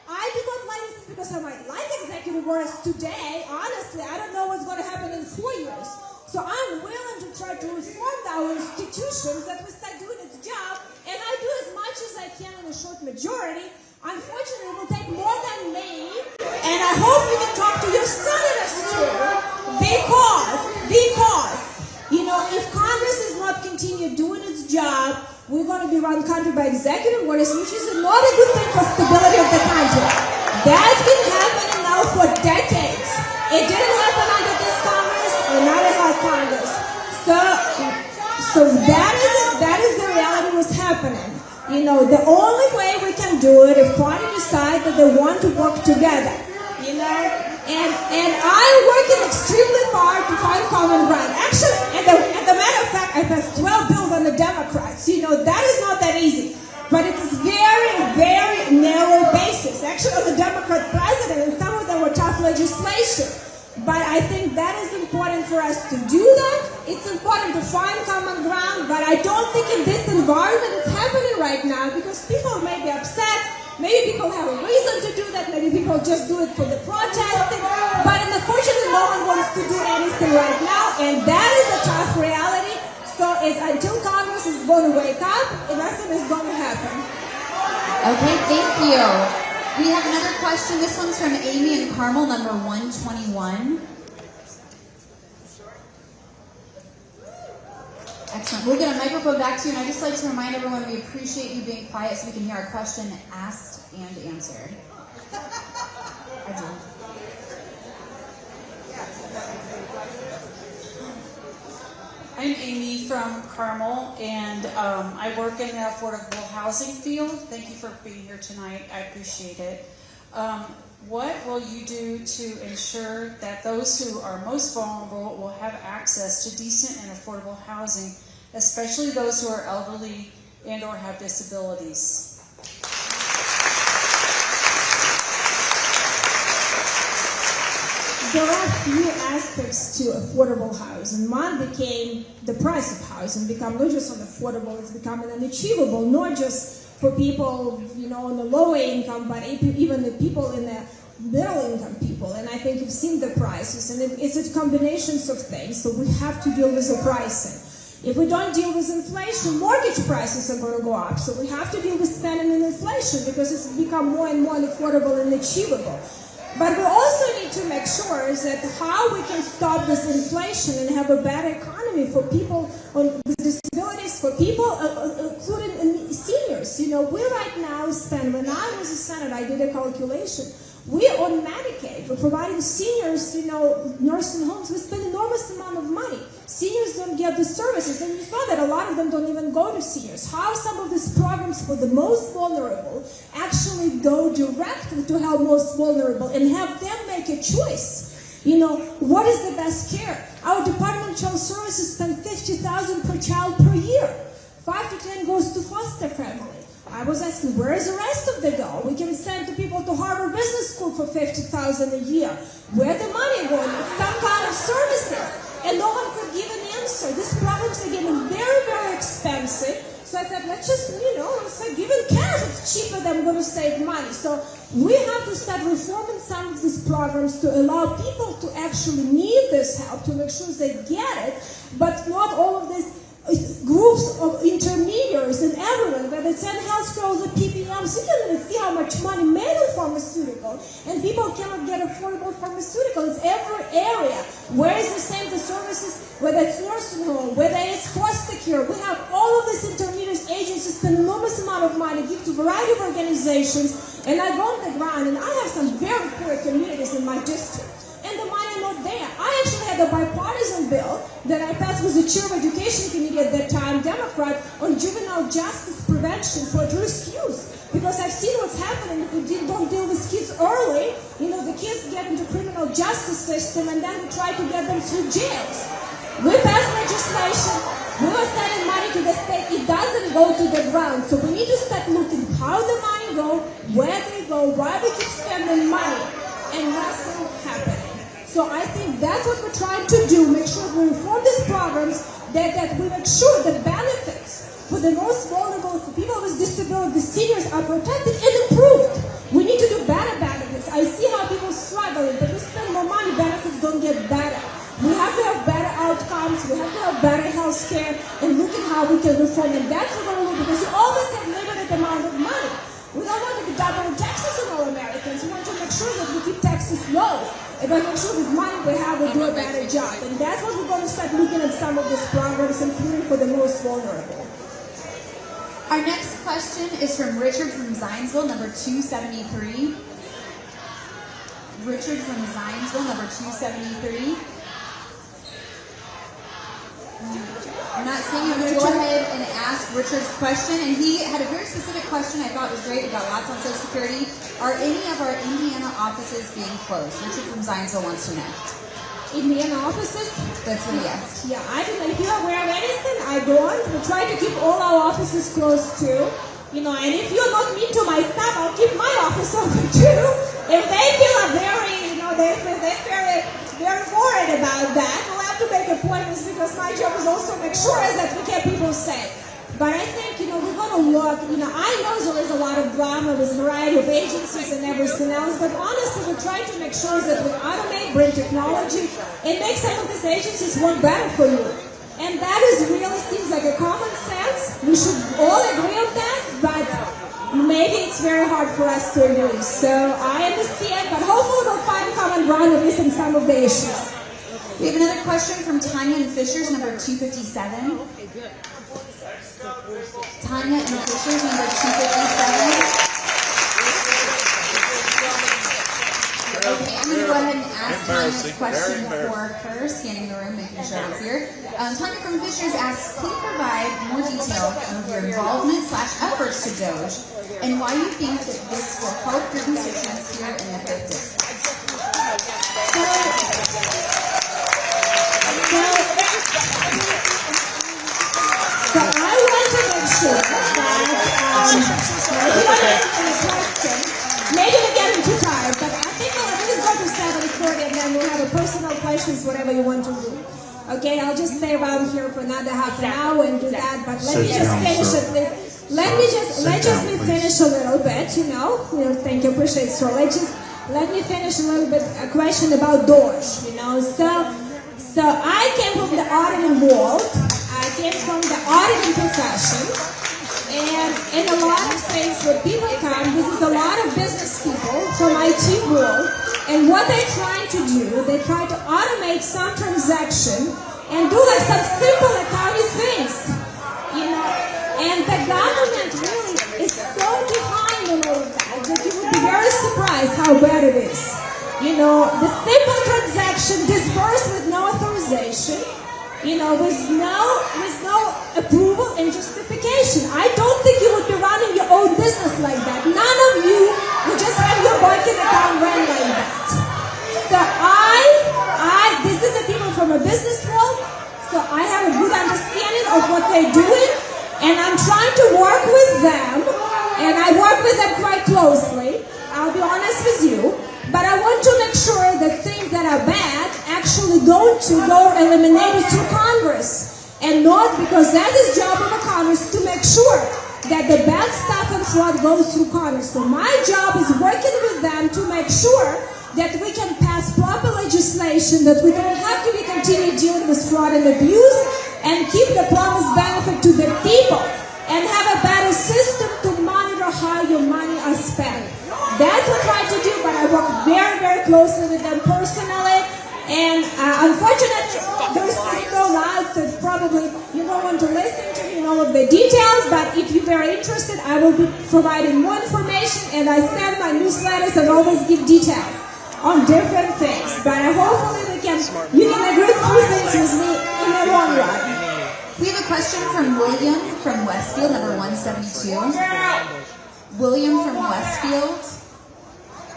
I do not like this because I might like executive orders today. Honestly, I don't know what's going to happen in 4 years. So I'm willing to try to reform our institutions that we start doing its job, and I do as much as I can in a short majority. Unfortunately, it will take more than me, and I hope you can talk to your senators too, because you know, if Congress is not continue doing its job, we're going to be run country by executive orders, which is not a good thing for stability of the country. That's been happening now for decades. It didn't happen under this Congress, or not about Congress. So that is the reality what's happening. You know, the only way we can do it if party decide that they want to work together. You know, And I'm working extremely hard to find common ground. Actually, as a matter of fact, I passed 12 bills on the Democrats. You know, that is not that easy. But it is very, very narrow basis. Actually, on the Democrat president, and some of them were tough legislation. But I think that is important for us to do that. It's important to find common ground, but I don't think in this environment it's happening right now because people may be upset. Maybe people have a reason to do that. Maybe people just do it for the protesting. But unfortunately, no one wants to do anything right now, and that is a tough reality. So until Congress is going to wake up, nothing is going to happen. Okay, thank you. We have another question. This one's from Amy and Carmel, number 121. Excellent. We'll get a microphone back to you, and I'd just like to remind everyone we appreciate you being quiet so we can hear our question asked and answered. I do. I'm Amy from Carmel, and I work in the affordable housing field. Thank you for being here tonight. I appreciate it. What will you do to ensure that those who are most vulnerable will have access to decent and affordable housing, especially those who are elderly and or have disabilities? There are a few aspects to affordable housing. One became the price of housing, become not just unaffordable, it's becoming unachievable, not just for people, you know, on the lower income, but even the people in the middle income people. And I think you've seen the prices, and it's a combinations of things, so we have to deal with the pricing. If we don't deal with inflation, mortgage prices are going to go up, so we have to deal with spending and inflation because it's become more and more unaffordable and achievable. But we also need to make sure that how we can stop this inflation and have a better economy for people with disabilities, for people, including seniors. You know, we right now spend, when I was a senator, I did a calculation, we on Medicaid, we're providing seniors, you know, nursing homes, we spend enormous amount of money. Seniors don't get the services, and you saw that a lot of them don't even go to seniors. How some of these programs for the most vulnerable actually go directly to help most vulnerable and have them make a choice. You know, what is the best care? Our Department of Child Services spend $50,000 per child per year. 5 to 10 goes to foster family. I was asking, where is the rest of the go? We can send the people to Harvard Business School for $50,000 a year. Where the money going? It's some kind of services. And no one could give an answer. These programs are getting very, very expensive. So I said, let's just, you know, give them cash. It's cheaper than going to save money. So we have to start reforming some of these programs to allow people to actually need this help, to make sure they get it, but not all of these groups of intermediaries and everyone, whether it's healthcare or PBMs, you can even see how much money made on pharmaceutical, and people cannot get affordable pharmaceutical. It's every area. Where is the same the services, whether it's nursing home, whether it's foster care. We have all of these intermediate agencies spend enormous amount of money, give to a variety of organizations, and I go on the ground, and I have some very poor communities in my district. And the money not there. I actually had a bipartisan bill that I passed with the chair of education committee at that time, Democrat, on juvenile justice prevention for at-risk youth. Because I've seen what's happening if we don't deal with kids early. You know, the kids get into criminal justice system and then we try to get them through jails. We passed legislation. We were sending money to the state. It doesn't go to the ground. So we need to start looking how the money go, where they go, why we keep spending money, and nothing happening. So I think that's what we're trying to do, make sure we reform these programs, that we make sure the benefits for the most vulnerable, for people with disabilities, seniors are protected and improved. We need to do better benefits. I see how people struggling, but we spend more money, benefits don't get better. We have to have better outcomes, we have to have better health care, and look at how we can reform, and that's what we're going to do, because we always have limited amount of money. We don't want to be doubling taxes on all Americans. We want to make sure that we keep taxes low. And by making sure with money we have, we do a better job. And that's what we're going to start looking at some of these programs, including for the most vulnerable. Our next question is from Richard from Zionsville, number 273. Richard from Zionsville, number 273. I'm not saying you have to go ahead and ask Richard's question, and he had a very specific question I thought was great. We got lots on Social Security. Are any of our Indiana offices being closed? Richard from Zionsville wants to know. Indiana offices? That's what he asked. Yeah, I don't know. If you're aware of anything, I don't. We try to keep all our offices closed too. You know, and if you're not mean to my staff, I'll keep my office open too. If they feel very, you know, they're very worried about that, we'll have to make appointments because my job is also make sure that we keep people safe. But I think, you know, we're going to look, you know, I know there is a lot of drama with a variety of agencies and everything else, but honestly, we're trying to make sure that we automate, bring technology, and make some of these agencies work better for you. And that is really seems like a common sense. We should all agree on that, but maybe it's very hard for us to agree. So I understand, but hopefully we'll find common ground at least in some of the issues. We have another question from Tanya and Fishers, number 257. Tanya and Fishers, number 257. Okay, I'm going to go ahead and ask Tanya's question for her, scanning the room, making sure it's here. Tanya from Fishers asks, can you provide more detail of your involvement / efforts to Doge, and why you think that this will help your constituents here in the 5th District? So I want to make sure that, maybe we're getting too tired, but I think I'll at least go to 7:40 and then we'll have a personal questions, whatever you want to do. Okay, I'll just stay around here for another half an hour and do that, but let me just finish at least. Let me finish a little bit, you know, thank you, appreciate it. So let me finish a little bit, a question about Doge, you know. So I came from the auditing world, I came from the auditing profession, and in a lot of things when people come, this is a lot of business people from IT world, and what they're trying to do, they try to automate some transaction and do like some simple accounting things, you know, and the government really is so behind on all of that that you would be very surprised how bad it is. You know, the simple transaction disbursed with no authorization, you know, with no approval and justification. I don't think you would be running your own business like that. None of you would just have your banking account run like that. So this is the people from a business world, so I have a good understanding of what they're doing, and I'm trying to work with them, and I work with them quite closely, I'll be honest with you. But I want to make sure that things that are bad actually go eliminated through Congress. And not because that is the job of a Congress to make sure that the bad stuff and fraud goes through Congress. So my job is working with them to make sure that we can pass proper legislation, that we don't have to be continued dealing with fraud and abuse, and keep the promised benefit to the people, and have a better system to monitor how your money are spent. That's what I try to do, but I work very, very closely with them personally. And unfortunately, there's no loud, so probably you don't want to listen to me in all of the details. But if you're very interested, I will be providing more information. And I send my newsletters and always give details on different things. But hopefully you can agree through things with me in the long run. We have a question from William from Westfield, number 172. William from Westfield.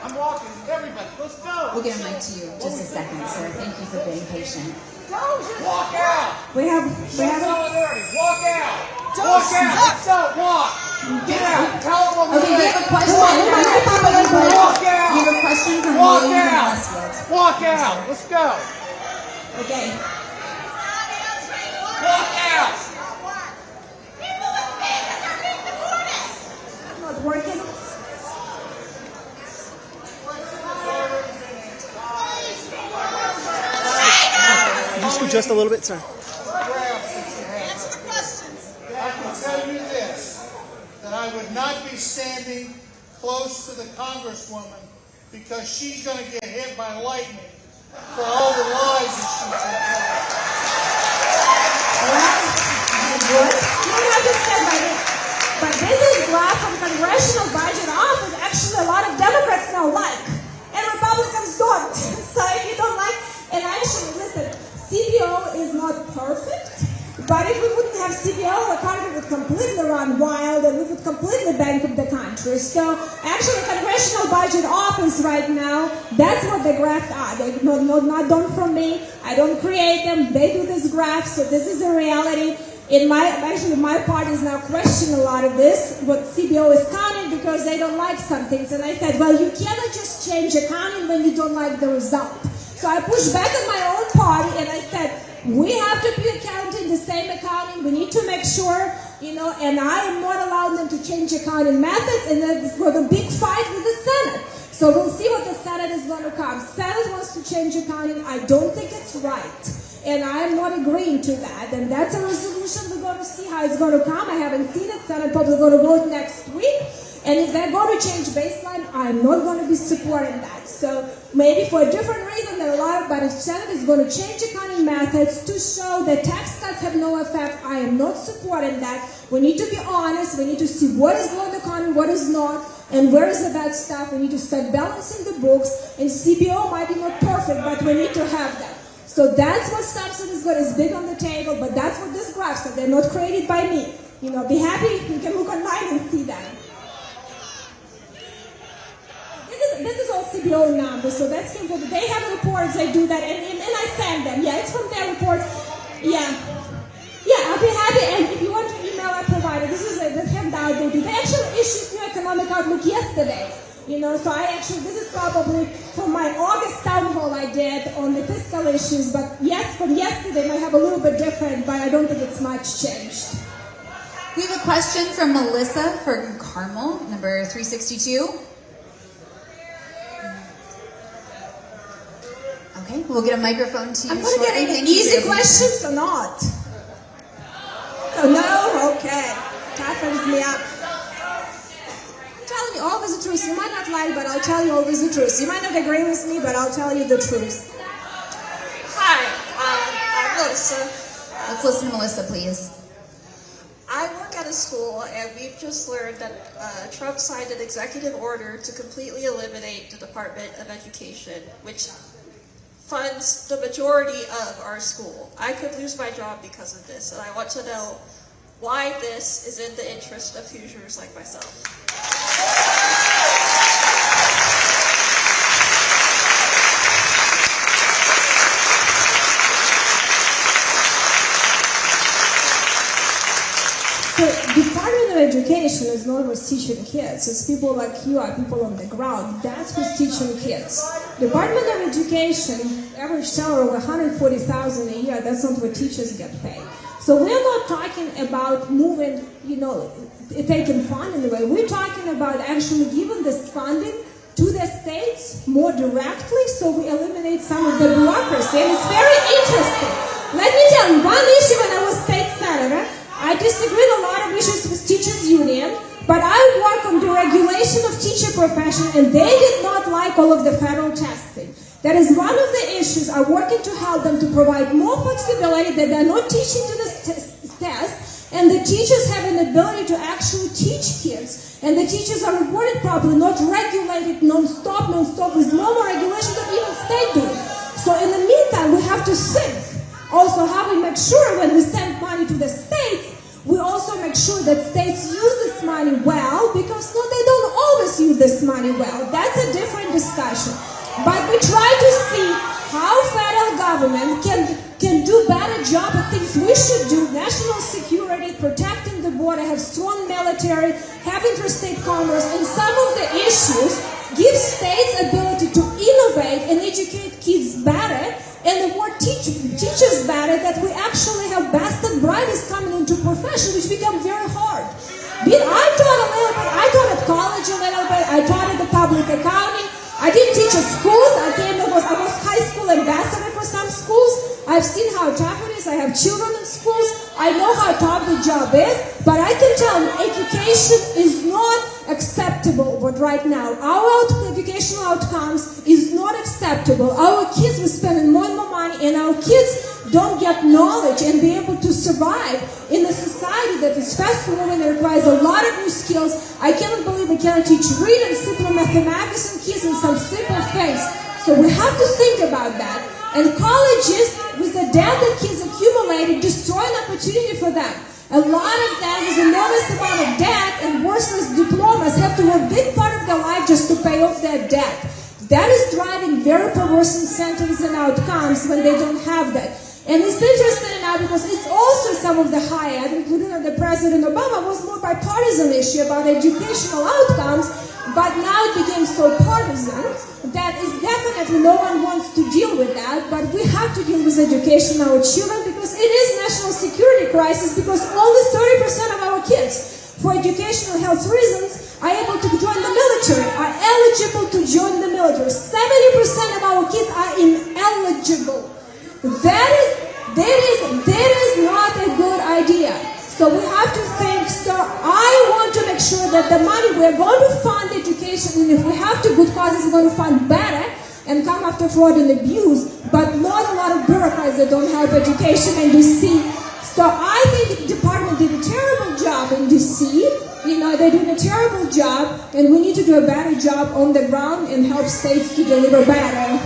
I'm walking. Everybody, let's go. We'll get a mic to you in just a second, sir. Thank you for being patient. Walk out. We have solidarity. Walk out. Walk out. Don't walk. Get out. Tell them what we have a question. Walk out. You have a question from William from Westfield. Walk out. Let's go. Okay. Walk out. I'm not working. Can you scoot just a little bit, sir? Answer the questions. I can tell you this, that I would not be standing close to the Congresswoman because she's going to get hit by lightning for all the lies that she tells. But this is draft from Congressional Budget Office. Actually, a lot of Democrats now like, and Republicans don't. So if you don't like, and actually, listen, CBO is not perfect, but if we wouldn't have CBO, the country party would completely run wild and we would completely bankrupt the country. So actually, Congressional Budget Office right now, that's what the graphs are. They're not done from me. I don't create them. They do this graph, so this is a reality. My party is now questioning a lot of this, what CBO is counting, because they don't like some things. And I said, well, you cannot just change accounting when you don't like the result. So I pushed back on my own party and I said, we have to be accounting the same accounting. We need to make sure, and I am not allowing them to change accounting methods, and that's for the big fight with the Senate. So we'll see what the Senate is going to come. Senate wants to change accounting. I don't think it's right. And I am not agreeing to that. And that's a resolution. We're going to see how it's going to come. I haven't seen it. Senate probably going to vote next week. And if they're going to change baseline, I'm not going to be supporting that. So maybe for a different reason, there are a lot of, but if Senate is going to change accounting methods to show that tax cuts have no effect, I am not supporting that. We need to be honest. We need to see what is going to economy, what is not, and where is the bad stuff. We need to start balancing the books. And CBO might be not perfect, but we need to have that. So that's what Thompson is good. It's big on the table, but that's what this graph said. They're not created by me. Be happy. You can look online and see that. This is all CBO numbers, so that's came from. They have reports. They do that, and I send them. Yeah, it's from their reports. Yeah, I'll be happy. And if you want to email, I provided. This is the handout they do. They actually issued new economic outlook yesterday. So this is probably from my August town hall I did on the fiscal issues, but yes, from yesterday might have a little bit different, but I don't think it's much changed. We have a question from Melissa from Carmel, number 362. Okay, we'll get a microphone to you. I'm going to get any easy questions or not? Oh, no? Okay. Toughens me up. I'm telling you always the truth. You might not like, but I'll tell you always the truth. You might not agree with me, but I'll tell you the truth. Hi, I'm Melissa. Let's listen to Melissa, please. I work at a school, and we've just learned that Trump signed an executive order to completely eliminate the Department of Education, which funds the majority of our school. I could lose my job because of this, and I want to know why this is in the interest of Hoosiers like myself. So Department of Education is not what's teaching kids. It's people like you are people on the ground. That's who's teaching kids. Department of Education, average salary of $140,000 a year. That's not what teachers get paid. So we're not talking about moving, taking funding away. We're talking about actually giving this funding to the states more directly, so we eliminate some of the bureaucracy. And it's very interesting. Let me tell you, one issue when I was state senator, I disagreed a lot of issues with teachers' union, but I work on the regulation of teacher profession, and they did not like all of the federal testing. That is one of the issues. I'm working to help them to provide more flexibility, that they're not teaching to the test, and the teachers have an ability to actually teach kids, and the teachers are reported properly, not regulated non-stop with normal regulation that even state do. So in the meantime, we have to think also how we make sure when we send money to the states, we also make sure that states use this money well, because they don't always use this money well. That's a different discussion. But we try to see how federal government can do better job of things we should do: national security, protecting the border, have strong military, have interstate commerce, and some of the issues give states ability to innovate and educate kids better, and the more teachers better, that we actually have best and brightest coming into profession, which becomes very hard. I taught a little bit, I taught at college a little bit, I taught at the public accounting, I didn't teach at schools, I was high school ambassador for some schools. I've seen how tough it is, I have children in schools, I know how tough the job is, but I can tell you education is not acceptable. But right now, our educational outcomes is not acceptable. Our kids are spending more and more money, and our kids don't get knowledge and be able to survive in a society that is fast moving and requires a lot of new skills. I cannot believe we cannot teach reading, simple mathematics, and kids and some simple things. So we have to think about that. And colleges, with the debt that kids accumulated, destroy an opportunity for them. A lot of them with enormous amount of debt and worthless diplomas have to work a big part of their life just to pay off their debt. That is driving very perverse incentives and outcomes when they don't have that. And it's interesting now because it's also some of the higher, including under President Obama, was more bipartisan issue about educational outcomes, but now it became so partisan that is definitely no one wants to deal with that, but we have to deal with education of our children because it is national security crisis because only 30% of our kids, for educational health reasons, are able to join the military, are eligible to join the military. 70% of our kids are ineligible. That is not a good idea. So we have to think, so I want to make sure that the money we're going to fund education, and if we have to good causes, we're going to fund better and come after fraud and abuse, but not a lot of bureaucrats that don't help education in DC. So I think the department did a terrible job in DC. They're doing a terrible job, and we need to do a better job on the ground and help states to deliver better.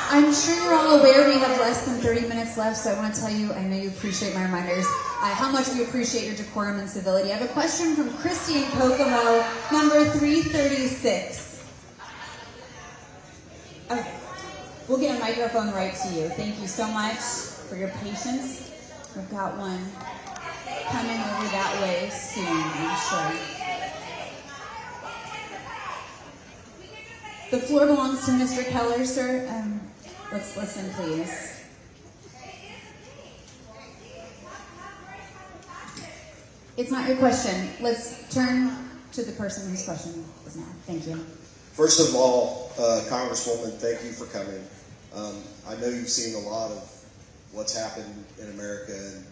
I'm sure you're all aware we have less than 30 minutes left, so I want to tell you, I know you appreciate my reminders, how much we appreciate your decorum and civility. I have a question from Christy in Kokomo, number 336. Okay, we'll get a microphone right to you. Thank you so much for your patience. We've got one coming over that way soon, I'm sure. The floor belongs to Mr. Keller, sir. Let's listen, please. It's not your question. Let's turn to the person whose question is now. Thank you. First of all, Congresswoman, thank you for coming. I know you've seen a lot of what's happened in America and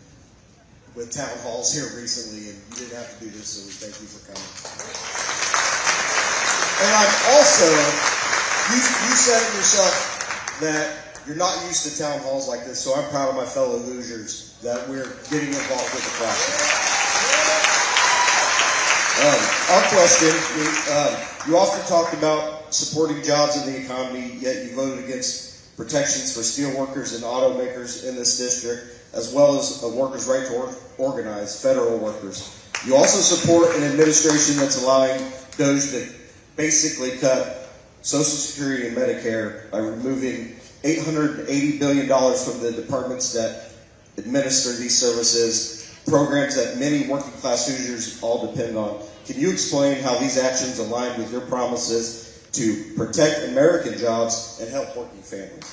with town halls here recently, and you didn't have to do this, so we thank you for coming. And I'm also, you said it yourself that you're not used to town halls like this, so I'm proud of my fellow Hoosiers that we're getting involved with the process. Our question, you often talked about supporting jobs in the economy, yet you voted against protections for steel workers and automakers in this district, as well as a workers' right to organize, federal workers. You also support an administration that's allowing DOJ to basically cut Social Security and Medicare by removing $880 billion from the departments that administer these services, programs that many working-class Hoosiers all depend on. Can you explain how these actions align with your promises to protect American jobs and help working families?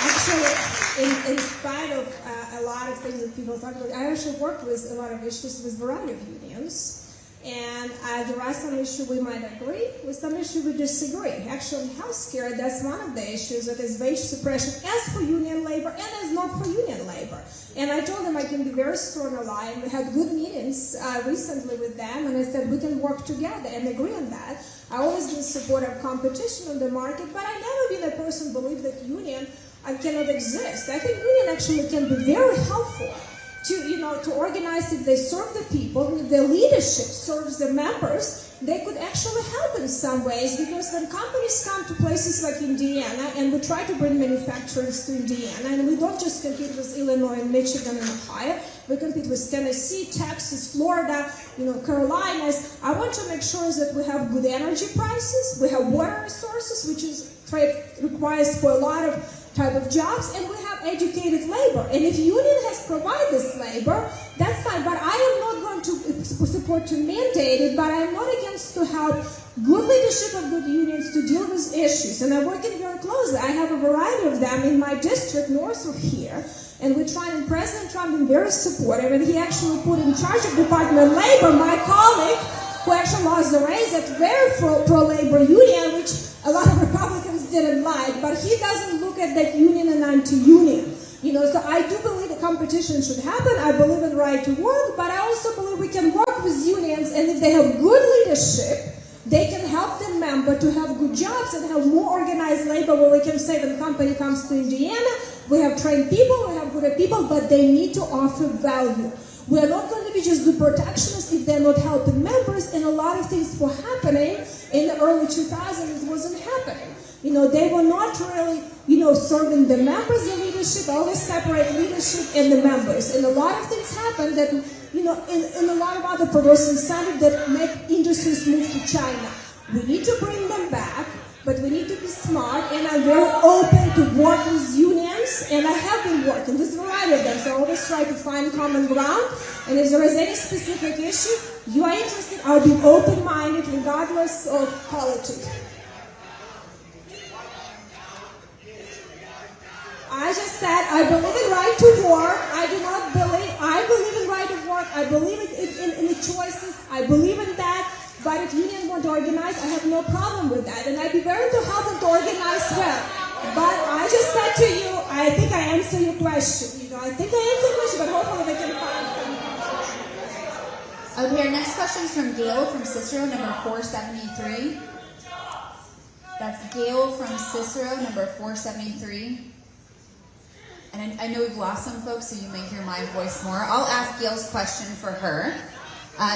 Actually, in spite of a lot of things that people talk about, I actually worked with a lot of issues with a variety of unions. And there are some issues we might agree, with some issues we disagree. Actually, healthcare, that's one of the issues that is wage suppression as for union labor and as not for union labor. And I told them I can be very strong ally, and we had good meetings recently with them, and I said we can work together and agree on that. I always been supportive of competition on the market, but I've never been a person who believed that union cannot exist. I think union actually can be very helpful to organize if they serve the people, if their leadership serves the members, they could actually help in some ways, because when companies come to places like Indiana, and we try to bring manufacturers to Indiana, and we don't just compete with Illinois and Michigan and Ohio, we compete with Tennessee, Texas, Florida, Carolinas. I want to make sure that we have good energy prices, we have water resources, which is requires for a lot of type of jobs, and we have educated labor. And if union has provided this labor, that's fine, but I am not going to support to mandate it, but I am not against to help good leadership of good unions to deal with issues. And I'm working very closely. I have a variety of them in my district north of here, and we're trying, and President Trump has been very supportive, and he actually put in charge of Department of Labor my colleague, who actually lost the race at very pro-labor union, which a lot of Republicans didn't like, but he doesn't look at that union and anti-union. So I do believe that competition should happen. I believe in right to work, but I also believe we can work with unions, and if they have good leadership, they can help the member to have good jobs and have more organized labor, where we can say when a company comes to Indiana, we have trained people, we have good people, but they need to offer value. we're not going to be just the protectionists if they're not helping members, and a lot of things were happening in the early 2000s. It wasn't happening. They were not really, serving the members of leadership, always separate leadership and the members. And a lot of things happened that, in a lot of other progressive incentives that make industries move to China. We need to bring them back, but we need to be smart, and I'm very open to work with unions, and I have been working with a variety of them, so I always try to find common ground, and if there is any specific issue you are interested, I'll be open-minded regardless of politics. I just said I believe in right to work. I believe in right to work. I believe in the choices. I believe in that. But if unions want to organize, I have no problem with that. And I'd be very to help them to organize well. But I just said to you, I think I answered your question. I think I answered your question, but hopefully we can find something. Okay, our next question is from Gail from Cicero, number 473. That's Gail from Cicero, number 473. And I know we've lost some folks, so you may hear my voice more. I'll ask Gail's question for her.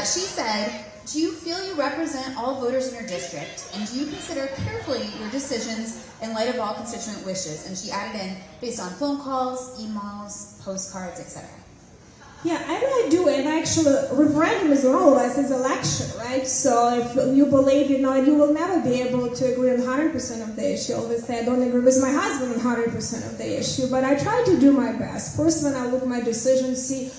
She said, do you feel you represent all voters in your district? And do you consider carefully your decisions in light of all constituent wishes? And she added in, based on phone calls, emails, postcards, etc. Yeah, I really do, and actually, referendum is all of us, it's election, right? So if you believe, you will never be able to agree on 100% of the issue. I always say I don't agree with my husband on 100% of the issue, but I try to do my best. First, when I look at my decision, see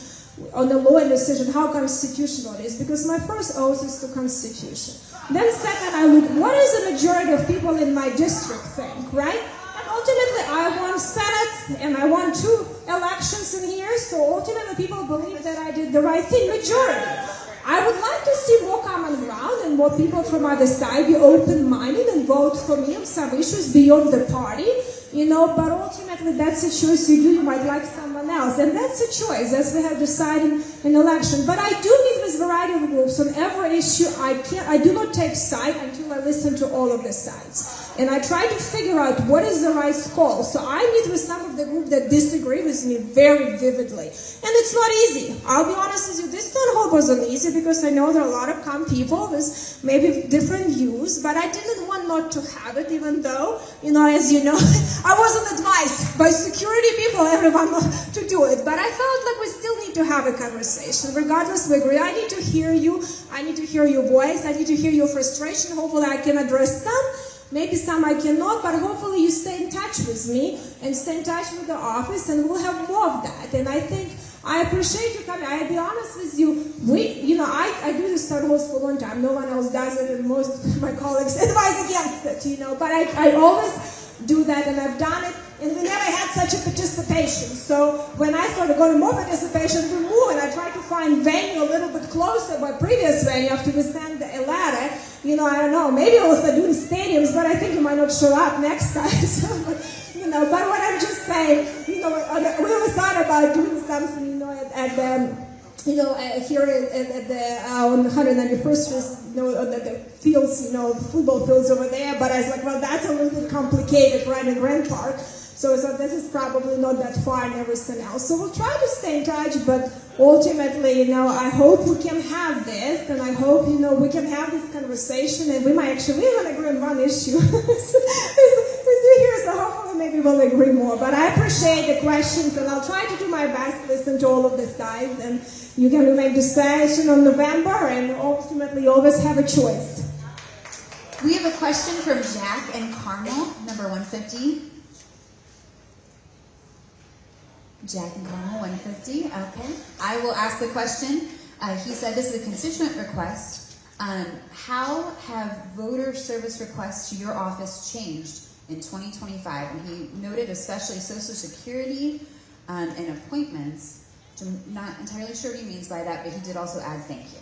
on the law and decision how constitutional it is, because my first oath is to Constitution. Then second, I look, what is the majority of people in my district think, right? Ultimately, I won Senate, and I won 2 elections in here, so ultimately people believe that I did the right thing, majority. I would like to see more common ground and more people from other side be open-minded and vote for me on some issues beyond the party, but ultimately that's a choice you do. You might like someone else, and that's a choice, as we have decided in election. But I do meet with a variety of groups on every issue. I do not take side until I listen to all of the sides. And I try to figure out what is the right call. So I meet with some of the group that disagree with me very vividly. And it's not easy. I'll be honest with you, this town hall wasn't easy because I know there are a lot of calm people with maybe different views, but I didn't want not to have it, even though, as you know, I wasn't advised by security people, everyone to do it. But I felt like we still need to have a conversation. Regardless, we agree. I need to hear you. I need to hear your voice. I need to hear your frustration. Hopefully I can address some. Maybe some I cannot, but hopefully you stay in touch with me and stay in touch with the office, and we'll have more of that. And I think I appreciate you coming. I'll be honest with you. I do this town halls for a long time. No one else does it, and most of my colleagues advise against it. But I always do that, and I've done it. And we never had such a participation. So when I started going to more participation, we moved, and I tried to find venue a little bit closer, my previous venue, after we sent a letter. I don't know, maybe we'll start doing stadiums, but I think you might not show up next time. So, but what I'm just saying, we always thought about doing something, at the, here at the, on 191st Street, the fields, football fields over there, but I was like, well, that's a little bit complicated, right, in Grand Park. So this is probably not that far and everything else. So we'll try to stay in touch, but ultimately, I hope we can have this, and I hope, we can have this conversation, and we might actually even agree on one issue. So hopefully maybe we'll agree more. But I appreciate the questions, and I'll try to do my best to listen to all of the sides, and you can make the decision on November, and ultimately you always have a choice. We have a question from Jack in Carmel, number 150. Jack in Carmel, 150. Okay. I will ask the question. He said this is a constituent request. How have voter service requests to your office changed in 2025? And he noted especially Social Security and appointments. I'm not entirely sure what he means by that, but he did also add thank you.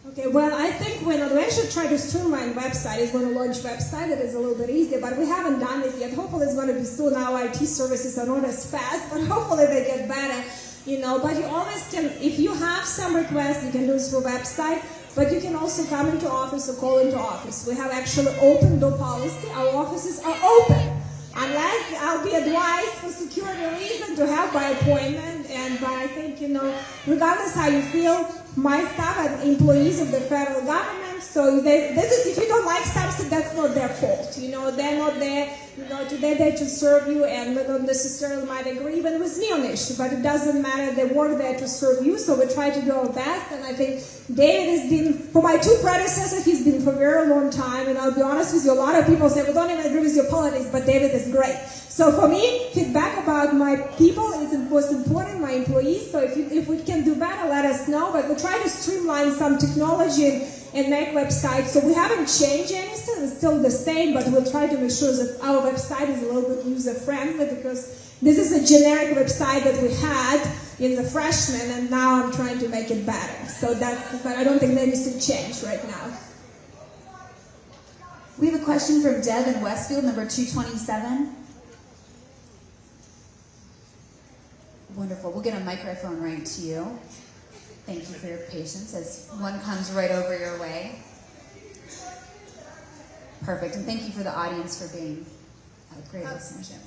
Okay, well, I think we actually try to streamline website. It's going to launch website that is a little bit easier, but we haven't done it yet. Hopefully it's going to be soon. Our IT services are not as fast, but hopefully they get better, But you always can, if you have some requests, you can do it through website, but you can also come into office or call into office. We have actually open door policy. Our offices are open. Unless I'll be advised for security reasons to have by appointment, and but I think, regardless how you feel, my staff are employees of the federal government, so if you don't like staff, that's not their fault. They're not there, they're there to serve you, and they don't necessarily might agree even with me on the issue, but it doesn't matter, they work there to serve you, so we try to do our best, and I think David has been, for my two predecessors, he's been for a very long time, and I'll be honest with you, a lot of people say, we don't even agree with your politics, but David is great. So for me, feedback about my people is most important, my employees. So if we can do better, let us know. But we try to streamline some technology and make websites. So we haven't changed anything; it's still the same. But we'll try to make sure that our website is a little bit user-friendly because this is a generic website that we had in the freshman, and now I'm trying to make it better. So but I don't think that needs to change right now. We have a question from Deb in Westfield, number 227. Wonderful. We'll get a microphone right to you. Thank you for your patience as one comes right over your way. Perfect. And thank you for the audience for being a great listenership.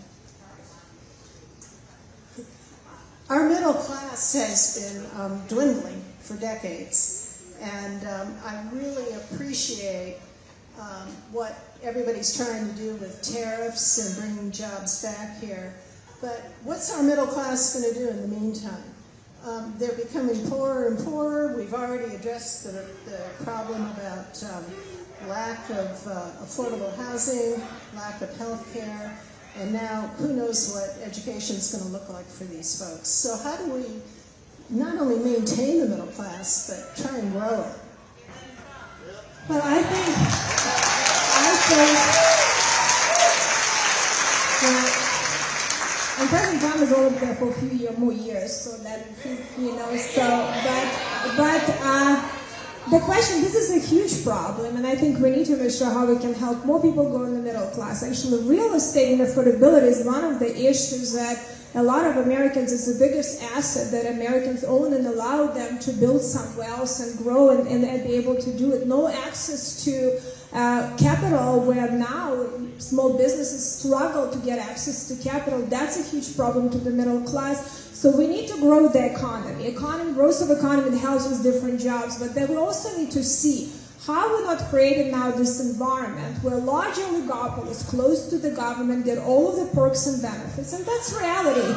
Our middle class has been dwindling for decades, and I really appreciate what everybody's trying to do with tariffs and bringing jobs back here. But what's our middle class going to do in the meantime? They're becoming poorer and poorer. We've already addressed the problem about lack of affordable housing, lack of health care, and now who knows what education is going to look like for these folks. So how do we not only maintain the middle class, but try and grow it? Well, I think and President Trump is over there for a few more years, so that the question, this is a huge problem, and I think we need to make sure how we can help more people go in the middle class. Actually, real estate and affordability is one of the issues that a lot of Americans is the biggest asset that Americans own and allow them to build some wealth and grow and be able to do it. No access to capital, where now small businesses struggle to get access to capital. That's a huge problem to the middle class. So we need to grow the economy. Growth of economy helps with different jobs, but then we also need to see how we're not creating now this environment where large oligopolies close to the government get all of the perks and benefits, and that's reality.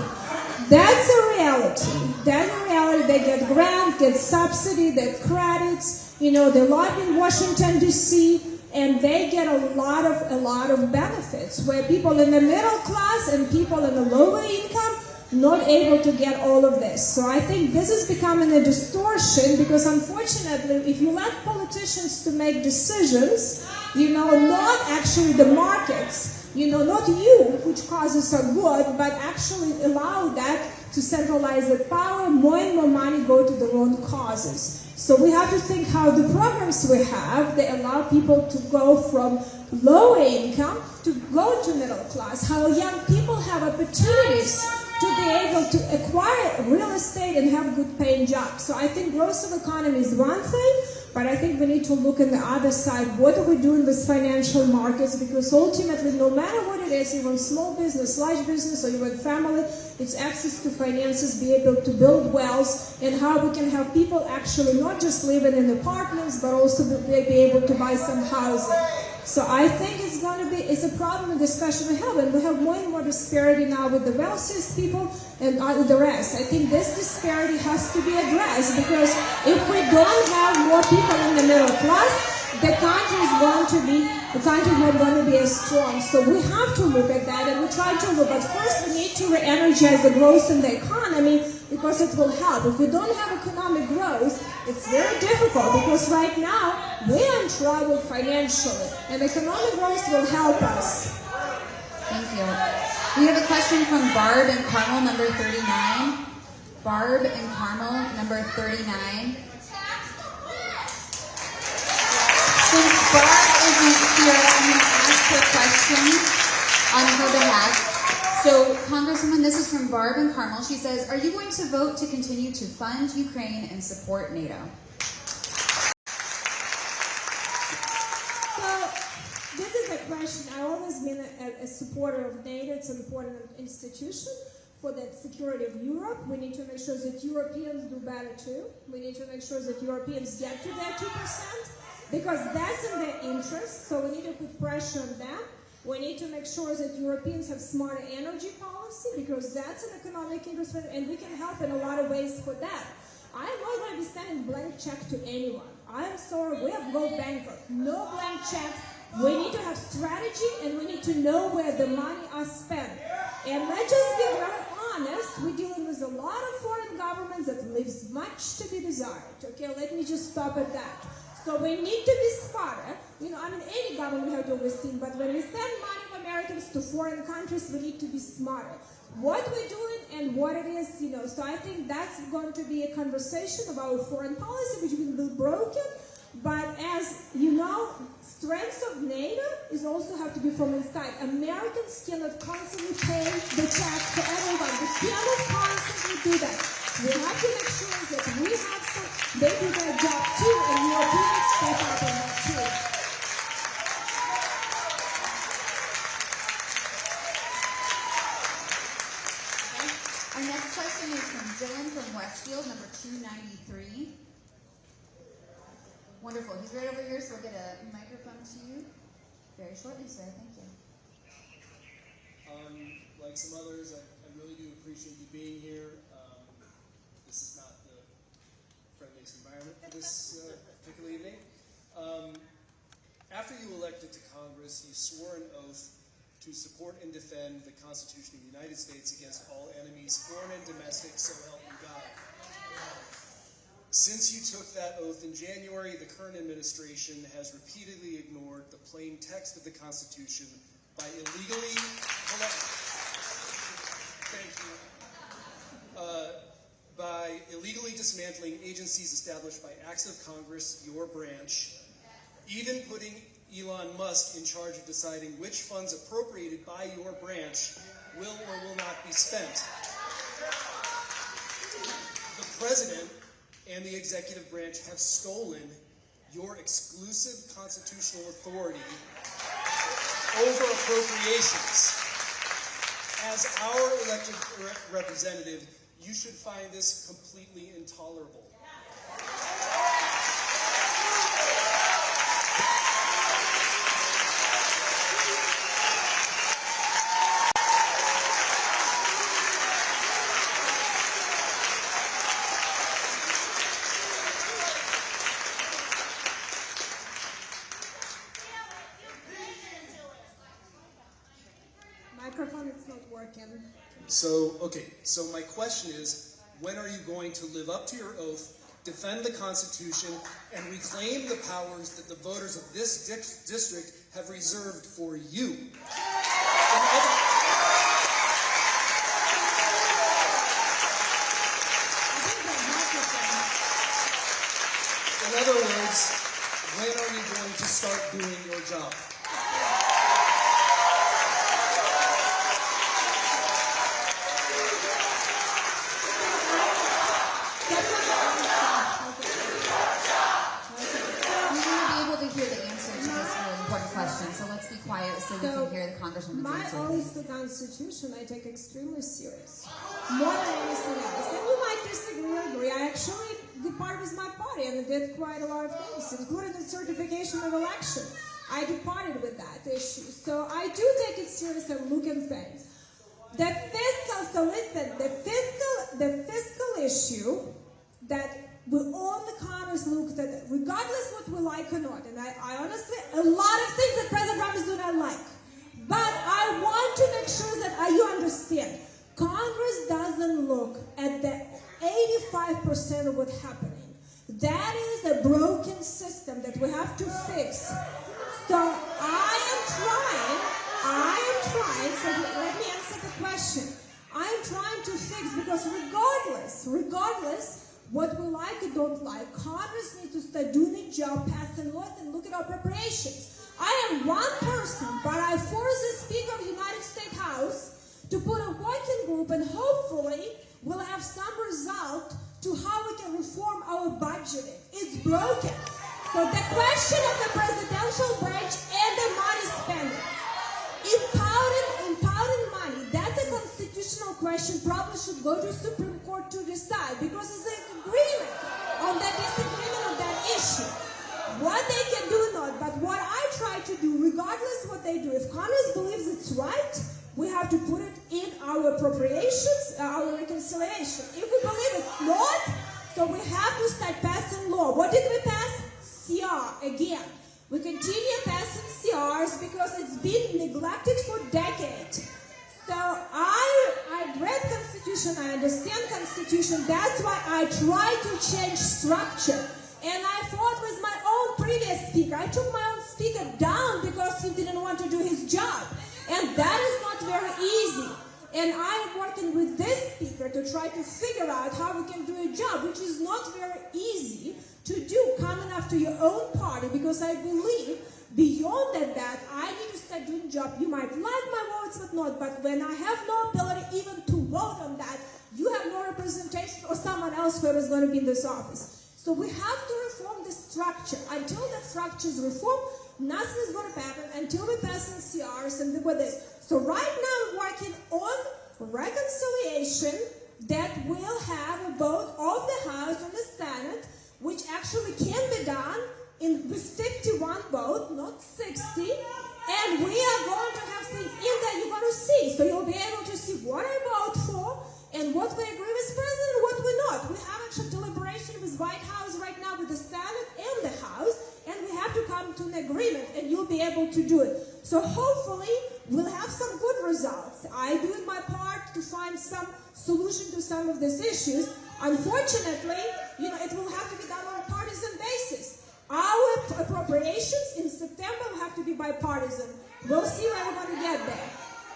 That's a reality. That's a reality. They get grants, get subsidy, they get credits. They lobby in Washington, D.C., and they get a lot of benefits, where people in the middle class and people in the lower income not able to get all of this. So I think this is becoming a distortion, because unfortunately, if you let politicians to make decisions, not actually the markets, not you, which causes are good, but actually allow that to centralize the power, more and more money go to the wrong causes. So we have to think how the programs we have, they allow people to go from low income to go to middle class, how young people have opportunities to be able to acquire real estate and have good paying jobs. So I think growth of economy is one thing, but I think we need to look on the other side. What are we doing with financial markets? Because ultimately, no matter what it is, even small business, large business, or even family, it's access to finances, be able to build wealth, and how we can have people actually not just living in apartments, but also be able to buy some housing. So I think it's a problem and discussion we have, and we have more and more disparity now with the wealthiest people and the rest. I think this disparity has to be addressed, because if we don't have more people in the middle class, the country is not going to be as strong. So we have to look at that, and we try to look. But first, we need to re-energize the growth in the economy, because it will help. If we don't have economic growth, it's very difficult, because right now we're in trouble financially, and economic growth will help us. Thank you. We have a question from Barb in Carmel, number 39. Barb in Carmel, number 39. Since Barb isn't here, I'm going to ask her question on her behalf. So, Congresswoman, this is from Barb in Carmel. She says, are you going to vote to continue to fund Ukraine and support NATO? So, this is a question. I've always been a supporter of NATO. It's an important institution for the security of Europe. We need to make sure that Europeans do better too. We need to make sure that Europeans get to their 2%, because that's in their interest, so we need to put pressure on them. We need to make sure that Europeans have smarter energy policy, because that's an economic interest, and we can help in a lot of ways for that. I am not going to be sending blank check to anyone. I am sorry, we have go bankrupt. No blank checks. We need to have strategy, and we need to know where the money are spent. And let's just be very honest, we're dealing with a lot of foreign governments that leaves much to be desired. Okay, let me just stop at that. So we need to be smarter. You know, I mean, any government we have to oversee, but when we send money of Americans to foreign countries, we need to be smarter. What we're doing and what it is, you know, so I think that's going to be a conversation about foreign policy, which will be broken. But as you know, strength of NATO is also have to be from inside. Americans cannot constantly pay the check to everyone. We cannot constantly do that. We have to make sure that we have some, they do their job too, and Europeans step up on that too. Our next question is from Dylan from Westfield, number 293. Wonderful. He's right over here, so we'll get a microphone to you very shortly, sir. Thank you. Like some others, I really do appreciate you being here. This is not the friendliest environment for this particular evening. After you elected to Congress, you swore an oath to support and defend the Constitution of the United States against all enemies, foreign and domestic, so help you God. Since you took that oath in January, the current administration has repeatedly ignored the plain text of the Constitution by illegally dismantling agencies established by acts of Congress, your branch, even putting Elon Musk in charge of deciding which funds appropriated by your branch will or will not be spent. The President and the executive branch have stolen your exclusive constitutional authority over appropriations. As our elected representative, you should find this completely intolerable. Microphone, it's not working. So my question is, when are you going to live up to your oath, defend the Constitution, and reclaim the powers that the voters of this district have reserved for you? In other words, when are you going to start doing your job? Question, so let's be quiet so we can hear the Congresswoman's answer. My oath to the Constitution I take extremely serious, more than anything else. And you might disagree or agree. I actually departed with my party and did quite a lot of things, including the certification of election. I departed with that issue. So I do take it serious and look at things. The fiscal issue that we all in the Congress looked at it, regardless what we like or not. And I honestly, a lot of things that President Trump do not like. But I want to make sure that you understand, Congress doesn't look at the 85% of what's happening. That is a broken system that we have to fix. So I am trying, so let me answer the question. I am trying to fix, because regardless, what we like or don't like, Congress needs to start doing its job, pass the laws, and look at our preparations. I am one person, but I force the Speaker of the United States House to put a working group, and hopefully we'll have some result to how we can reform our budgeting. It's broken. So the question of the presidential branch and the money spending, impounding money, that's a constitutional question probably should go to Supreme Court to decide, because it's an agreement on that disagreement on that issue. What they can do or not, but what I try to do, regardless what they do, if Congress believes it's right, we have to put it in our appropriations, our reconciliation. If we believe it's not, so we have to start passing law. What did we pass? CR again. We continue passing CRs because it's been neglected for decades. So I've read Constitution, I understand Constitution, that's why I try to change structure. And I fought with my own previous speaker. I took my own speaker down because he didn't want to do his job. And that is not very easy. And I am working with this speaker to try to figure out how we can do a job, which is not very easy to do, coming after your own party, because I believe beyond that, I need to start doing job. You might like my words, but not. But when I have no ability even to vote on that, you have no representation or someone else who is going to be in this office. So we have to reform the structure. Until the structure is reformed, nothing is going to happen until we pass in CRs and with this. So right now I'm working on reconciliation that will have a vote of the House and the Senate, which actually can be done with 51 votes, not 60. And we are going to have things in there you're going to see. So you'll be able to see what I vote for and what we agree with President and what we're not. We have actually deliberation with White House right now, with the Senate and the House, and we have to come to an agreement, and you'll be able to do it. So hopefully we'll have some good results. I'm doing my part to find some solution to some of these issues. Unfortunately, it will have to be done on a partisan basis. Our appropriations in September will have to be bipartisan. We'll see where we're going to get there.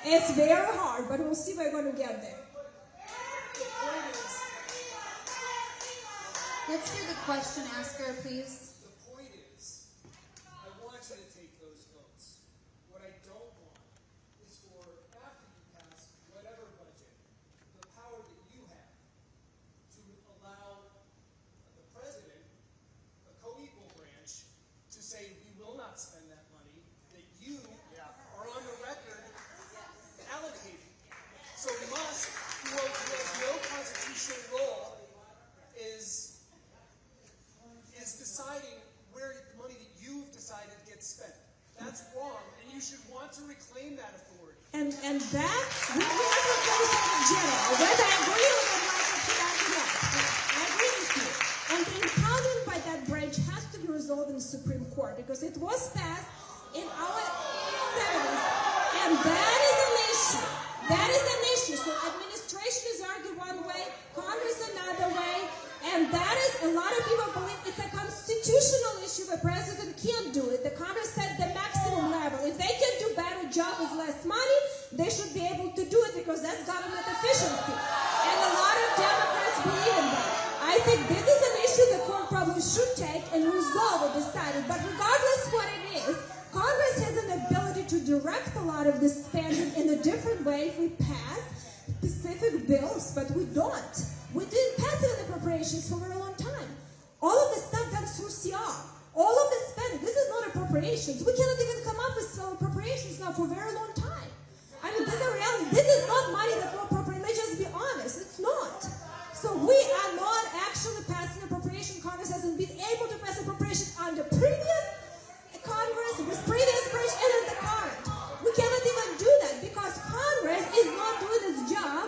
It's very hard, but we'll see where we're going to get there. Let's hear the question asker, please. The point is, I want you to take those votes. What I don't want is for, after you pass whatever budget, the power that you have to allow the president, a co-equal branch, to say we will not spend that money that you are on the record allocating. So Musk, who has no constitutional role, is deciding where the money that you've decided gets spent. That's wrong, and you should want to reclaim that authority. And that, we have to place it in general. Whether I agree or not, I agree with you. And the impoundment by that branch has to be resolved in the Supreme Court, because it was passed in our 70s, and that is an issue. That is an issue. So administration is argued one way, Congress another way, and that is, a lot of people believe it's a constitutional issue. The president can't do it. The Congress set the maximum level. If they can do better job with less money, they should be able to do it, because that's government efficiency. And a lot of Democrats believe in that. I think this is an issue the court probably should take and resolve or decide it. But regardless what it is, Congress has an ability to direct a lot of this spending in a different way if we pass specific bills, but we don't. We didn't pass it in appropriations for a very long time. All of the stuff done through CR. All of the spending. This is not appropriations. We cannot even come up with some appropriations now for a very long time. I mean, this is a reality. This is not money that we're appropriating. Let's just be honest. It's not. So we are not actually passing appropriation. Congress hasn't been able to pass appropriation under previous Congress, with previous branch, and in the current. We cannot even do that because Congress is not doing its job.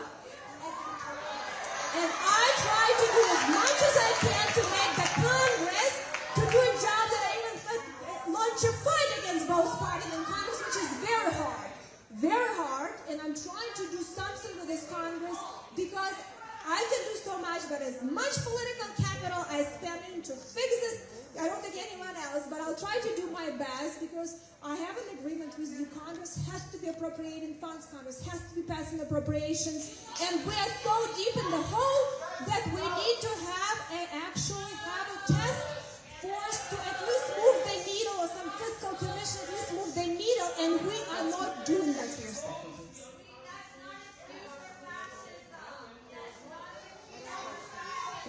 And I try to do as much as I can to make the Congress to do a job that I even launch a fight against both parties in Congress, which is very hard. Very hard. And I'm trying to do something with this Congress because I can do so much, but as much political capital I spend to fix this, I don't think anyone else, but I'll try to do my best because I have an agreement with you. Congress has to be appropriating funds. Congress has to be passing appropriations. And we are so deep in the hole that we need to actually have a task force to at least move the needle, or some fiscal commission at least move the needle, and we are not doing that here.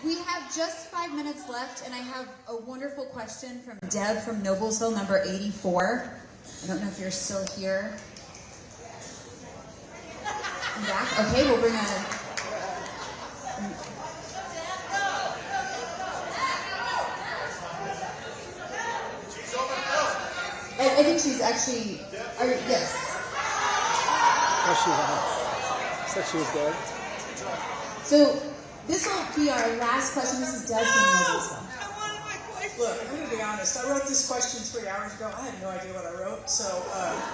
We have just 5 minutes left, and I have a wonderful question from Deb from Noblesville, number 84. I don't know if you're still here. Back. Okay, we'll bring a... I think she's actually... yes. Oh, she said she was dead. So, this will be our last question. This is Deb from Noblesville. Look, I'm going to be honest. I wrote this question 3 hours ago. I have no idea what I wrote, so...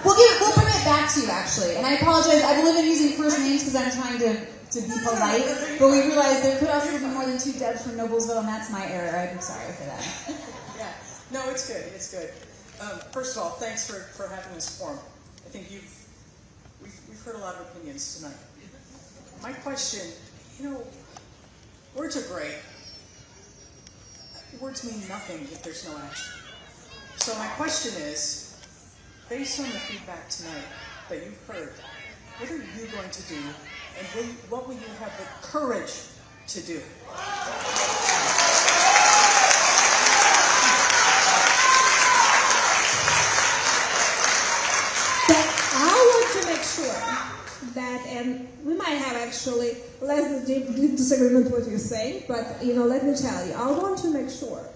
We'll bring it back to you, actually. And I apologize. I've only been using first names because I'm trying to be polite. But we realized there could also be more than 2 Debs from Noblesville, and that's my error. I'm sorry for that. Yeah. No, it's good. It's good. First of all, thanks for having this forum. I think we've heard a lot of opinions tonight. My question, words are great. Words mean nothing if there's no action. So my question is, based on the feedback tonight that you've heard, what are you going to do, and what will you have the courage to do? I want to make sure that, and we might have actually less deep disagreement with what you're saying, but let me tell you, I want to make sure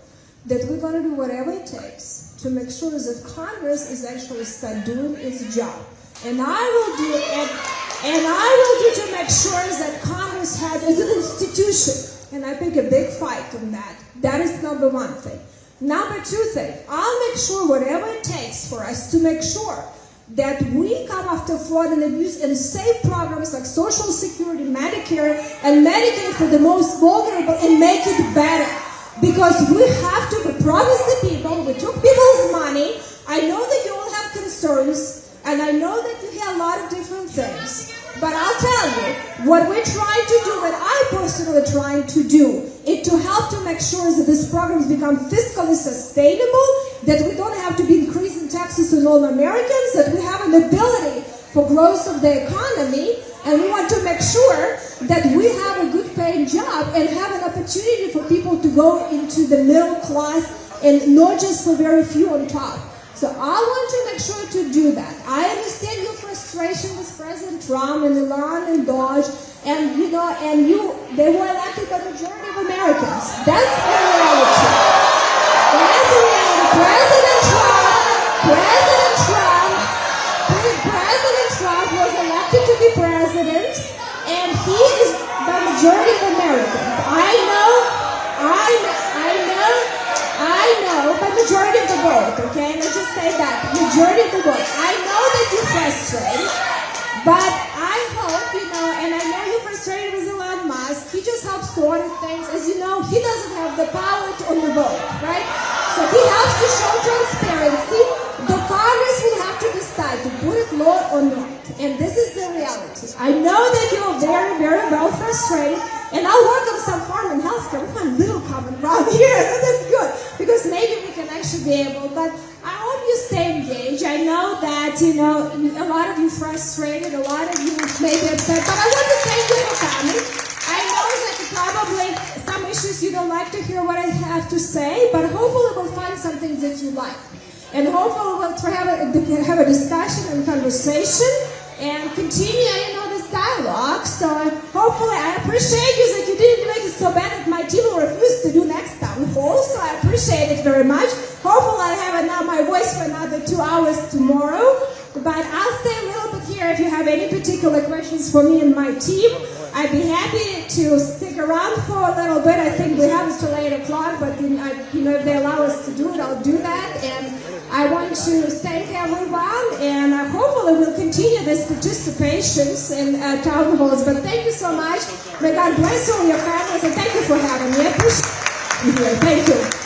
that we're going to do whatever it takes to make sure that Congress is actually start doing its job, and I will do to make sure that Congress has as an institution, and I pick a big fight on that. That is number one thing. Number two thing, I'll make sure whatever it takes for us to make sure that we come after fraud and abuse and save programs like Social Security, Medicare, and Medicaid for the most vulnerable and make it better. Because we have to promise the people, we took people's money. I know that you all have concerns, and I know that you hear a lot of different things. But I'll tell you, what we're trying to do, what I personally trying to do, is to help to make sure that these programs become fiscally sustainable, that we don't have to be increasing taxes on all Americans, that we have an ability for growth of the economy, and we want to make sure that we have a good paying job and have an opportunity for people to go into the middle class and not just for very few on top. So I want to make sure to do that. I understand your frustration with President Trump and Iran and Dodge, and they were elected by the majority of Americans. That's the reality. That's the reality. President Trump was elected to be president, and he is the majority of Americans. I know, by majority of the vote, okay? Let's just say that, majority of the vote. I know that you're frustrated, but I hope, and I know you're frustrated with Elon Musk. He just helps to order things. As you know, he doesn't have the power on the vote, right? So he has to show transparency. The Congress will have to decide to put it law or not. And this is the reality. I know that you're very, very well frustrated, and I'll work on some farm and healthcare. We find little common ground here, so that's good, because maybe we can actually be able, but I hope you stay engaged. I know that, a lot of you frustrated, a lot of you may be upset, but I want to thank you for coming. I know that probably some issues you don't like to hear what I have to say, but hopefully we'll find some things that you like. And hopefully we'll have a discussion and conversation and continue, this dialogue. So hopefully I appreciate you that you didn't make it so bad that my team will refuse to do next town hall. So I appreciate it very much. Hopefully I have now my voice for another 2 hours tomorrow. But I'll stay a little bit here if you have any particular questions for me and my team. I'd be happy to stick around for a little bit. I think we have until 8 o'clock, but if they allow us to do it, I'll do that. And I want to thank everyone, and hopefully we'll continue this participations in town halls. But thank you so much. May God bless you and your families, and thank you for having me. I appreciate you here. Thank you.